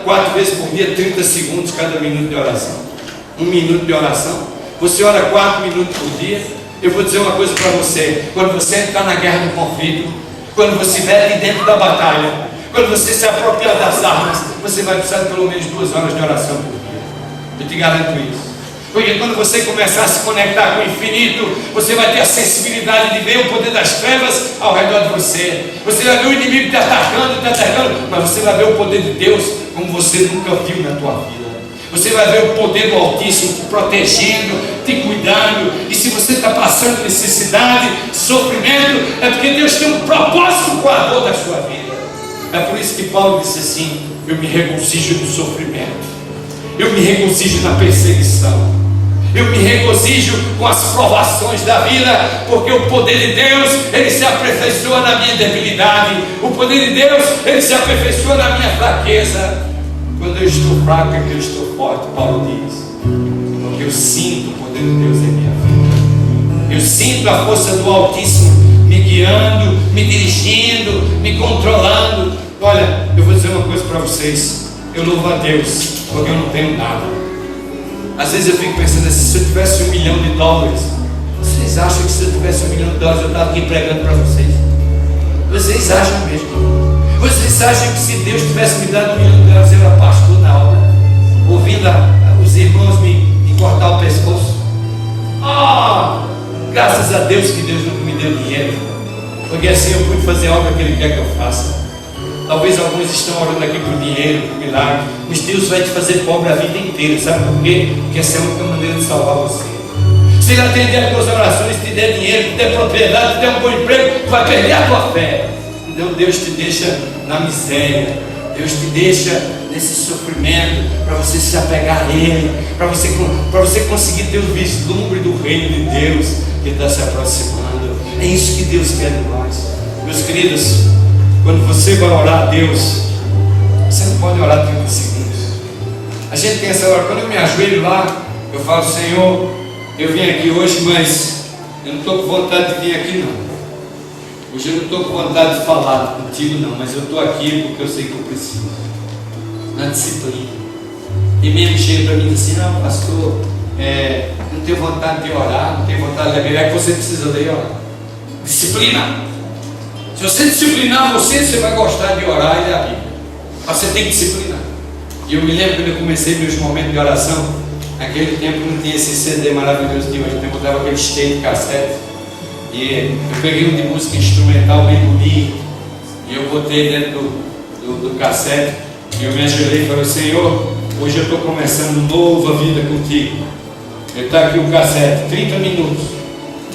4 vezes por dia, 30 segundos cada minuto de oração. 1 minuto de oração. Você ora 4 minutos por dia. Eu vou dizer uma coisa para você: quando você entrar na guerra do conflito, quando você estiver ali dentro da batalha, quando você se apropriar das armas, você vai precisar de pelo menos 2 horas de oração por dia. Eu te garanto isso. Porque quando você começar a se conectar com o infinito, você vai ter a sensibilidade de ver o poder das trevas ao redor de você. Você vai ver o inimigo te atacando, mas você vai ver o poder de Deus como você nunca viu na tua vida. Você vai ver o poder do Altíssimo te protegendo, te cuidando. E se você está passando necessidade, sofrimento, é porque Deus tem um propósito com a dor da sua vida. É por isso que Paulo disse assim: eu me regozijo no sofrimento, eu me regozijo na perseguição, eu me regozijo com as provações da vida, porque o poder de Deus, ele se aperfeiçoa na minha debilidade. O poder de Deus, ele se aperfeiçoa na minha fraqueza. Quando eu estou fraco é que eu estou forte, Paulo diz, porque eu sinto o poder de Deus em minha vida. Eu sinto a força do Altíssimo me guiando, me dirigindo, me controlando. Olha, eu vou dizer uma coisa para vocês: eu louvo a Deus porque eu não tenho nada. Às vezes eu fico pensando assim: se eu tivesse $1 milhão, vocês acham que se eu tivesse $1 milhão eu estava aqui pregando para vocês? Vocês acham mesmo? Vocês acham que se Deus tivesse me dado $1 milhão, eu era pastor na obra, ouvindo os irmãos me cortar o pescoço? Graças a Deus que Deus nunca me deu dinheiro, porque assim eu pude fazer a obra que Ele quer que eu faça. Talvez alguns estão orando aqui por dinheiro, por milagre, mas Deus vai te fazer pobre a vida inteira. Sabe por quê? Porque essa é a única maneira de salvar você. Se Ele atender as tuas orações, te der dinheiro, te der propriedade, te der um bom emprego, tu vai perder a tua fé. Então Deus te deixa na miséria, Deus te deixa nesse sofrimento, para você se apegar a Ele, para você conseguir ter o vislumbre do reino de Deus que está se aproximando. É isso que Deus quer de nós. Meus queridos, quando você vai orar a Deus, você não pode orar 30 segundos. A gente tem essa hora, quando eu me ajoelho lá, eu falo: Senhor, eu vim aqui hoje, mas eu não estou com vontade de vir aqui não. Hoje eu não estou com vontade de falar contigo não, mas eu estou aqui porque eu sei que eu preciso. Na disciplina. E mesmo chega para mim e diz assim: não, pastor, não tenho vontade de orar, não tenho vontade de ler. É que você precisa ler e orar. Disciplina. Se você disciplinar você vai gostar de orar e ler a Bíblia. Mas você tem que disciplinar. E eu me lembro quando eu comecei meus momentos de oração, naquele tempo não tinha esse CD maravilhoso de hoje, eu botava aquele tape de cassete. E eu peguei um de música instrumental bem bonito, e eu botei dentro do cassete, e eu me ajoelhei e falei: Senhor, hoje eu estou começando nova vida contigo. Ele está aqui o cassete, 30 minutos.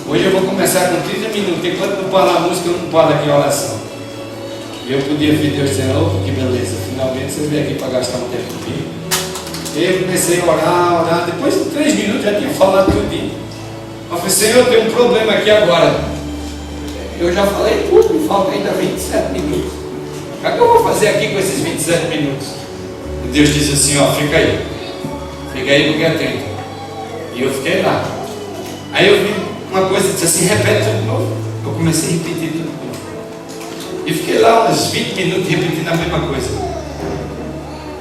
Hoje eu vou começar com 30 minutos. Enquanto não parar a música, eu não paro aqui a oração. E eu podia ver Deus dizendo: oh, que beleza, finalmente você veio aqui para gastar um tempo comigo. E eu comecei a orar. Depois de 3 minutos já tinha falado tudinho. Eu falei: Senhor, eu tenho um problema aqui agora. Eu já falei tudo, me falta ainda 27 minutos. O que eu vou fazer aqui com esses 27 minutos? E Deus disse assim: ó, fica aí porque é 30. E eu fiquei lá. Aí eu vi uma coisa e disse assim: repete tudo de novo. Eu comecei a repetir tudo de novo. E fiquei lá uns 20 minutos repetindo a mesma coisa.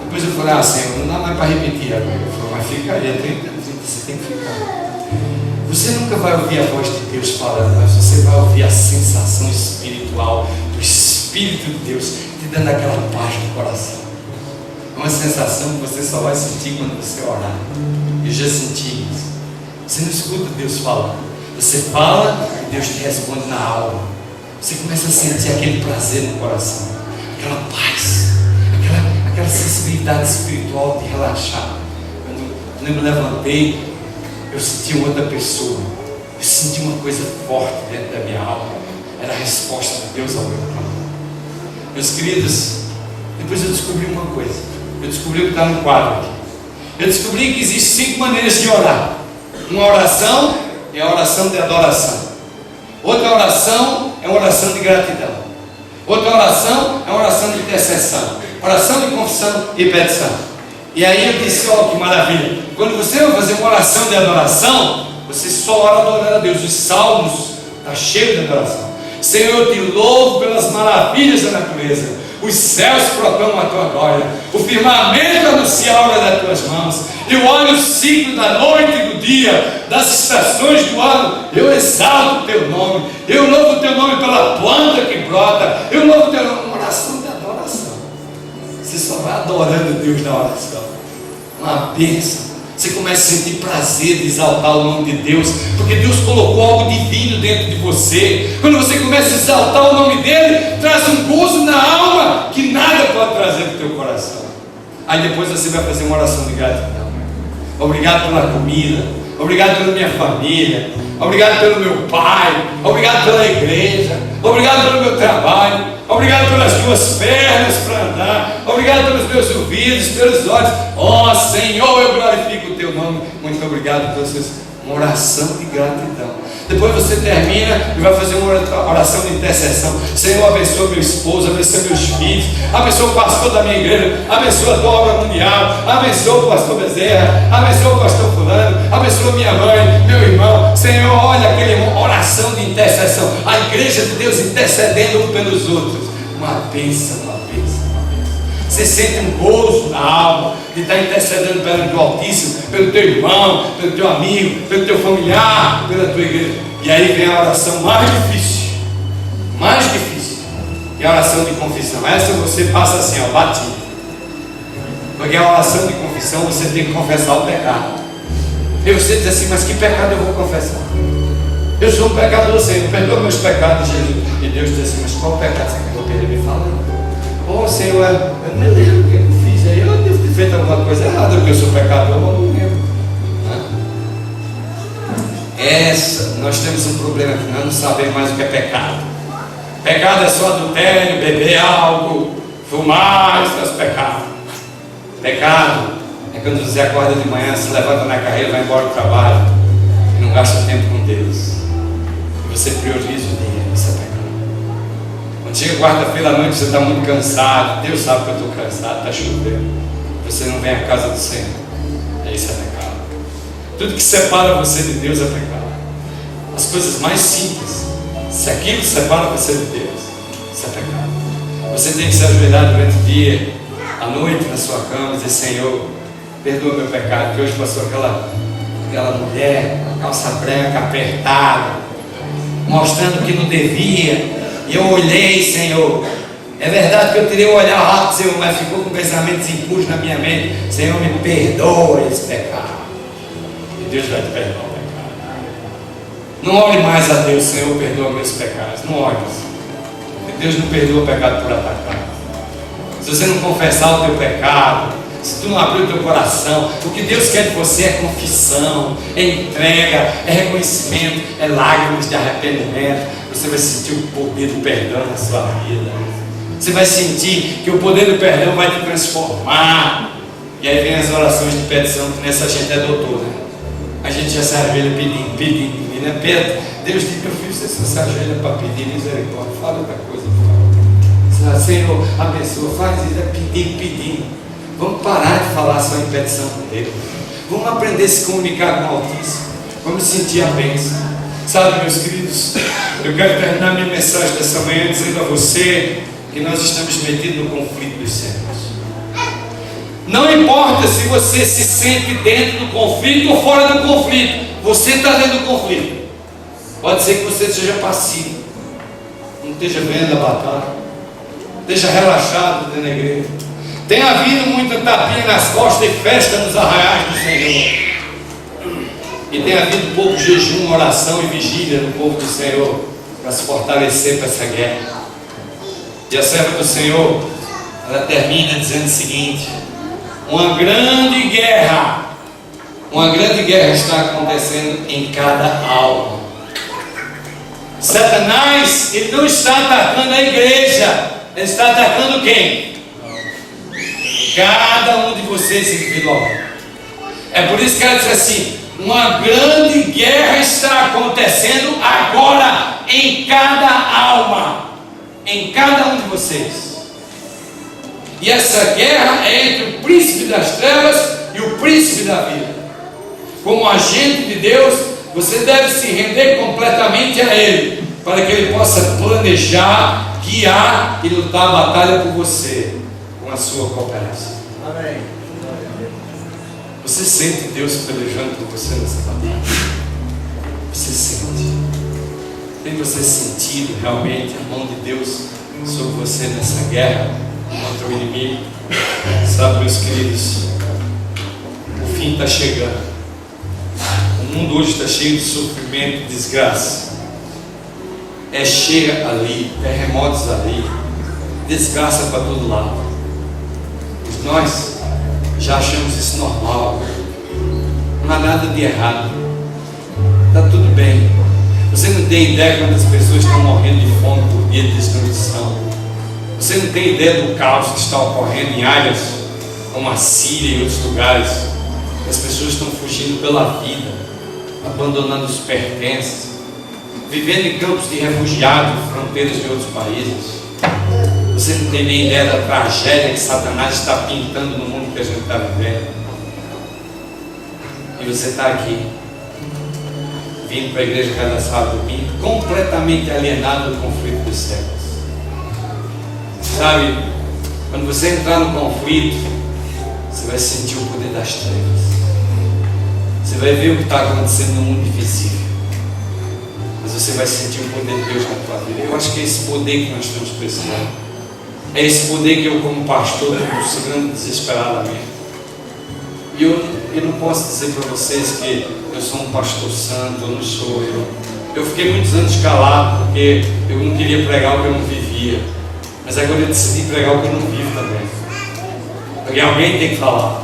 Depois eu falei: Senhor, não dá mais para repetir agora. Ele falou: mas fica aí, é 30, você tem que ficar. Você nunca vai ouvir a voz de Deus falando, mas você vai ouvir a sensação espiritual do Espírito de Deus te dando aquela paz no coração. É uma sensação que você só vai sentir quando você orar. Eu já senti isso. Você não escuta Deus falando, Você fala e Deus te responde na alma. Você começa a sentir aquele prazer no coração, aquela paz, aquela sensibilidade espiritual de relaxar. Quando eu me levantei, eu senti outra pessoa. Eu senti uma coisa forte dentro da minha alma. Era a resposta de Deus ao meu clamor. Meus queridos, depois eu descobri uma coisa. Eu descobri o que está no quadro aqui. Eu descobri que existem 5 maneiras de orar. Uma oração é a oração de adoração. Outra oração é uma oração de gratidão. Outra oração é uma oração de intercessão. Oração de confissão e petição. E aí eu disse, ó, que maravilha. Quando você vai fazer uma oração de adoração, você só ora adorando a Deus. Os salmos estão cheios de adoração. Senhor, eu te louvo pelas maravilhas da natureza. Os céus proclamam a tua glória. O firmamento anuncia a obra das tuas mãos. Eu olho o ciclo da noite e do dia, das estações do ano. Eu exalto o teu nome. Eu louvo o teu nome pela planta que brota. Eu louvo o teu nome. Uma oração de adoração. Você só vai adorando Deus na oração. Uma bênção. Você começa a sentir prazer de exaltar o nome de Deus, porque Deus colocou algo divino dentro de você. Quando você começa a exaltar o nome dele, traz um gozo na alma que nada pode trazer do teu coração. Aí depois você vai fazer uma oração de gratidão. Obrigado pela comida, obrigado pela minha família, obrigado pelo meu pai, obrigado pela igreja, obrigado pelo meu trabalho, obrigado pelas tuas pernas para andar, obrigado pelos meus ouvidos, pelos olhos. Ó Senhor, eu glorifico o teu nome. Muito obrigado pelas suas. Uma oração de gratidão. Depois você termina e vai fazer uma oração de intercessão. Senhor, abençoa meu esposo, abençoa meus filhos, abençoa o pastor da minha igreja, abençoa a tua obra mundial, abençoa o pastor Bezerra, abençoa o pastor fulano, abençoa minha mãe, meu irmão. Senhor, olha aquele irmão, oração de intercessão. A igreja de Deus intercedendo um pelos outros. Uma bênção, uma bênção, uma bênção. Você sente um gozo na alma de estar intercedendo perante o Altíssimo, pelo teu irmão, pelo teu amigo, pelo teu familiar, pela tua igreja. E aí vem a oração mais difícil, que é a oração de confissão. Essa você passa assim, ó, batido. Porque a oração de confissão você tem que confessar o pecado. E você diz assim, mas que pecado eu vou confessar? Eu sou um pecador, Senhor, perdoa meus pecados, Jesus. E Deus diz assim, mas qual pecado você quer que eu perdoe? Me fala. Oh Senhor, eu não me lembro o que eu fiz aí. Eu devo ter feito alguma coisa errada, porque eu sou pecador, eu não lembro. Nós temos um problema aqui, nós não sabemos mais o que é pecado. Pecado é só adultério, beber algo, fumar, isso é os pecados. Pecado é quando você acorda de manhã, se levanta na carreira, vai embora do trabalho e não gasta tempo com Deus. E você prioriza o dia, isso é pecado. Quando chega quarta-feira à noite, você está muito cansado, Deus sabe que eu estou cansado, está chovendo, você não vem à casa do Senhor, isso é pecado. Tudo que separa você de Deus é pecado. As coisas mais simples, se aquilo separa você de Deus, isso é pecado. Você tem que se ajoelhar durante o dia, à noite na sua cama, e dizer, Senhor, perdoa meu pecado, que hoje passou aquela mulher, com a calça branca apertada, mostrando que não devia, e eu olhei, Senhor. É verdade que eu teria um olhar rápido, Senhor, mas ficou com pensamentos impuros na minha mente. Senhor, me perdoa esse pecado. E Deus vai te perdoar o pecado. Não ore mais a Deus, Senhor, perdoa meus pecados. Não ore. Porque Deus não perdoa o pecado por atacar. Se você não confessar o teu pecado, se tu não abrir o teu coração, o que Deus quer de você é confissão, é entrega, é reconhecimento, é lágrimas de arrependimento. Você vai sentir o poder do perdão na sua vida. Você vai sentir que o poder do perdão vai te transformar. E aí vem as orações de petição, que nessa gente é doutor, né? A gente já se ajoelha pedindo, né? Deus diz, meu filho, você só se ajoelha para pedir misericórdia. Fala outra coisa, fala. Senhor, abençoa, faz isso, é pedindo. Vamos parar de falar só em petição com Deus. Vamos aprender a se comunicar com o Altíssimo. Vamos sentir a bênção. Sabe, meus queridos, eu quero terminar minha mensagem dessa manhã dizendo a você que nós estamos metidos no conflito dos séculos. Não importa se você se sente dentro do conflito ou fora do conflito, você está dentro do conflito. Pode ser que você seja passivo, não esteja vendo a batalha, esteja relaxado dentro da igreja. Tem havido muita tapinha nas costas e festa nos arraiais do Senhor. E tem havido pouco jejum, oração e vigília no povo do Senhor para se fortalecer para essa guerra. E a serva do Senhor, ela termina dizendo o seguinte: uma grande guerra está acontecendo em cada alma. Satanás, ele não está atacando a igreja, ele está atacando quem? Cada um de vocês individualmente. É por isso que ela diz assim: uma grande guerra está acontecendo agora em cada alma, em cada um de vocês. E essa guerra é entre o príncipe das trevas e o príncipe da vida. Como agente de Deus, você deve se render completamente a Ele, para que Ele possa planejar, guiar e lutar a batalha por você, com a sua cooperação. Amém. Você sente Deus pelejando por você nessa batalha? Você sente? Tem você sentido realmente a mão de Deus sobre você nessa guerra contra o inimigo? Sabe, meus queridos, o fim está chegando. O mundo hoje está cheio de sofrimento, de desgraça. É cheia ali, terremotos ali, desgraça para todo lado. Mas nós já achamos isso normal. Não há nada de errado. Está tudo bem. Você não tem ideia quantas pessoas estão morrendo de fome por dia de desnutrição. Você não tem ideia do caos que está ocorrendo em áreas como a Síria e outros lugares. As pessoas estão fugindo pela vida, abandonando os pertences, vivendo em campos de refugiados, fronteiras de outros países. Você não tem nem ideia da tragédia que Satanás está pintando no mundo que a gente está vivendo. E você está aqui, vindo para a igreja cada sábado domingo, completamente alienado do conflito dos séculos. Sabe, quando você entrar no conflito, você vai sentir o poder das trevas. Você vai ver o que está acontecendo no mundo invisível. Mas você vai sentir o poder de Deus na tua vida. Eu acho que é esse poder que nós estamos precisando. É esse poder que eu, como pastor, estou segurando desesperadamente. E eu não posso dizer para vocês que eu sou um pastor santo, eu não sou. Eu fiquei muitos anos calado porque eu não queria pregar o que eu não vivia. Mas agora eu decidi pregar o que eu não vivo também. Porque alguém tem que falar.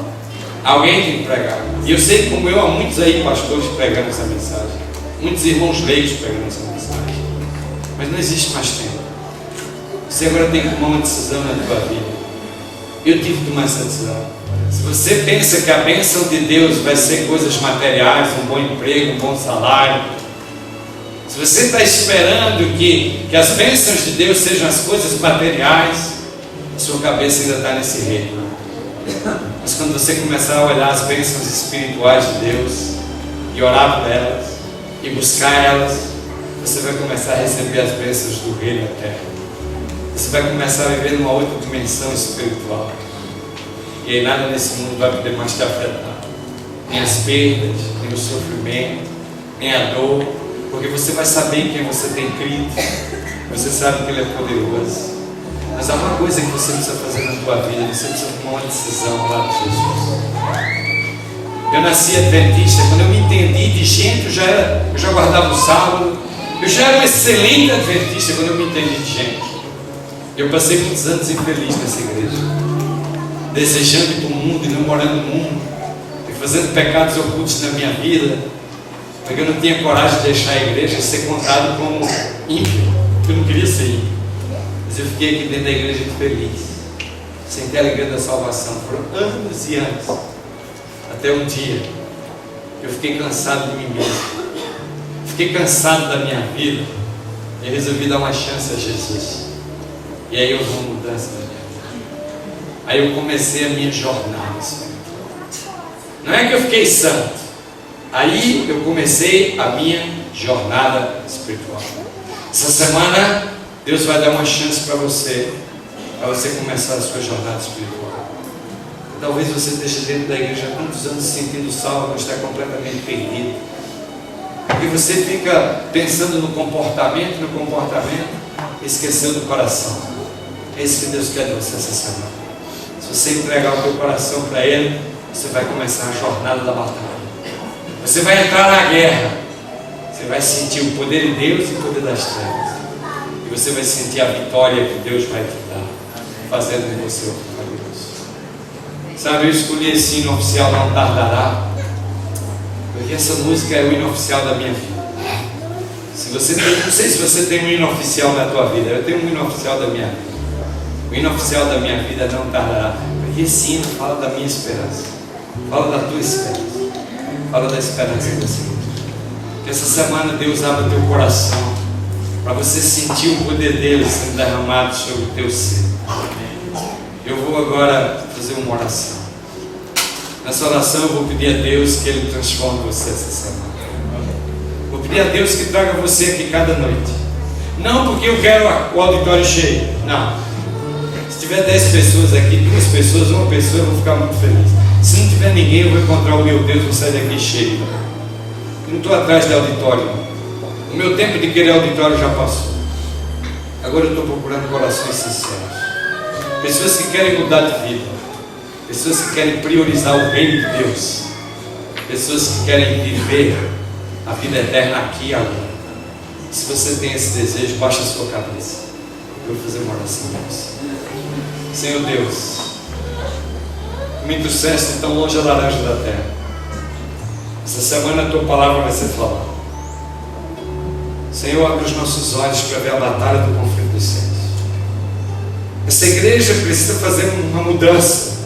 Alguém tem que pregar. E eu sei que, como eu, há muitos aí pastores pregando essa mensagem. Muitos irmãos leigos pregando essa mensagem. Mas não existe mais tempo. Você agora tem que tomar uma decisão na tua vida. Eu tive que tomar essa decisão. Se você pensa que a bênção de Deus vai ser coisas materiais, um bom emprego, um bom salário, se você está esperando que as bênçãos de Deus sejam as coisas materiais, a sua cabeça ainda está nesse reino. Mas quando você começar a olhar as bênçãos espirituais de Deus e orar por elas e buscar elas, você vai começar a receber as bênçãos do reino da terra. Você vai começar a viver numa outra dimensão espiritual. E aí nada nesse mundo vai poder mais te afetar. Nem as perdas, nem o sofrimento, nem a dor. Porque você vai saber em quem você tem crido. Você sabe que Ele é poderoso. Mas há uma coisa que você precisa fazer na tua vida. Você precisa tomar uma decisão lá de Jesus. Eu nasci adventista. Quando eu me entendi de gente, eu já guardava o sábado. Eu já era um excelente adventista quando eu me entendi de gente. Eu passei muitos anos infeliz nessa igreja, desejando ir para o mundo e não morando no mundo, e fazendo pecados ocultos na minha vida, porque eu não tinha coragem de deixar a igreja e ser contado como ímpio, porque eu não queria ser ímpio. Mas eu fiquei aqui dentro da igreja feliz, sem ter a alegria da salvação. Foram anos e anos, até um dia que eu fiquei cansado de mim mesmo, fiquei cansado da minha vida, e resolvi dar uma chance a Jesus. E aí houve uma mudança na minha vida. Aí eu comecei a minha jornada espiritual. Não é que eu fiquei santo. Aí eu comecei a minha jornada espiritual. Essa semana Deus vai dar uma chance para você começar a sua jornada espiritual. Talvez você esteja dentro da igreja há tantos anos se sentindo salvo, mas está completamente perdido. Porque você fica pensando no comportamento, esqueceu do coração. É isso que Deus quer de você essa semana. Se você entregar o teu coração para Ele, você vai começar a jornada da batalha. Você vai entrar na guerra. Você vai sentir o poder de Deus e o poder das trevas. E você vai sentir a vitória que Deus vai te dar, fazendo de você o vitorioso. Sabe, eu escolhi esse hino oficial, Não Tardará, porque essa música é o hino oficial da minha vida. Se você tem, não sei se você tem um hino oficial na tua vida, eu tenho um hino oficial da minha vida. O hino oficial da minha vida é Não Tardará, porque esse hino fala da minha esperança, fala da tua esperança, fala da esperança do Senhor. Que essa semana Deus abra teu coração, para você sentir o poder dele sendo derramado sobre o teu ser. Eu vou agora fazer uma oração. Nessa oração eu vou pedir a Deus que Ele transforme você essa semana. Vou pedir a Deus que traga você aqui cada noite. Não porque eu quero o auditório cheio, não. Se tiver 10 pessoas aqui, 2 pessoas, 1 pessoa, eu vou ficar muito feliz. Se não tiver ninguém, eu vou encontrar o meu Deus, vou sair daqui cheio. Eu não estou atrás de auditório, não. O meu tempo de querer auditório já passou. Agora eu estou procurando corações sinceros. Pessoas que querem mudar de vida. Pessoas que querem priorizar o reino de Deus. Pessoas que querem viver a vida eterna aqui e agora. Se você tem esse desejo, baixa a sua cabeça. Eu vou fazer uma oração para você. Senhor Deus, me trouxeste tão longe a laranja da terra. Essa semana a tua palavra vai ser falada. Senhor, abre os nossos olhos para ver a batalha do conflito dos céus. Essa igreja precisa fazer uma mudança.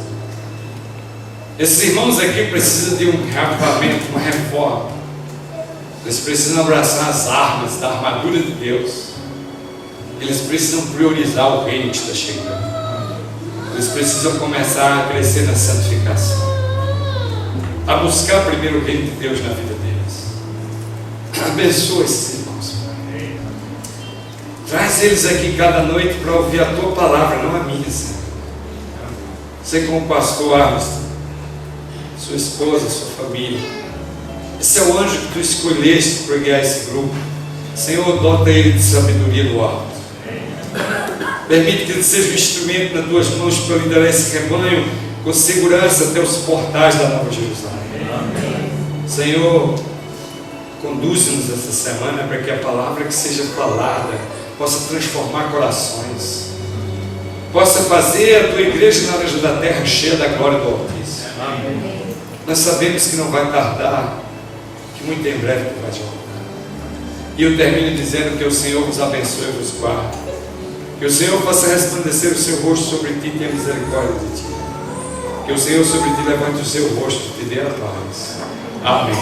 Esses irmãos aqui precisam de um reavivamento, uma reforma. Eles precisam abraçar as armas da armadura de Deus. Eles precisam priorizar o reino que está chegando. Eles precisam começar a crescer na santificação, a buscar primeiro o reino de Deus na vida deles. Abençoa esses irmãos. Traz eles aqui cada noite para ouvir a tua palavra, não a minha, Senhor. Você como pastor Armstrong, sua esposa, sua família. Esse é o anjo que tu escolheste para guiar esse grupo. Senhor, dota ele de sabedoria do alto. Permite que ele seja um instrumento nas tuas mãos para liderar esse rebanho com segurança até os portais da Nova Jerusalém. Senhor, conduz-nos essa semana para que a palavra que seja falada possa transformar corações, possa fazer a tua igreja na laranja da terra cheia da glória do Altíssimo. Nós sabemos que não vai tardar, que muito em breve tu vais voltar. E eu termino dizendo que o Senhor vos abençoe e vos guarde. Que o Senhor faça resplandecer o seu rosto sobre ti e tenha misericórdia de ti. Que o Senhor sobre ti levante o seu rosto e te dê a paz. Amém.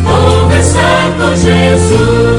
Conversar com Jesus.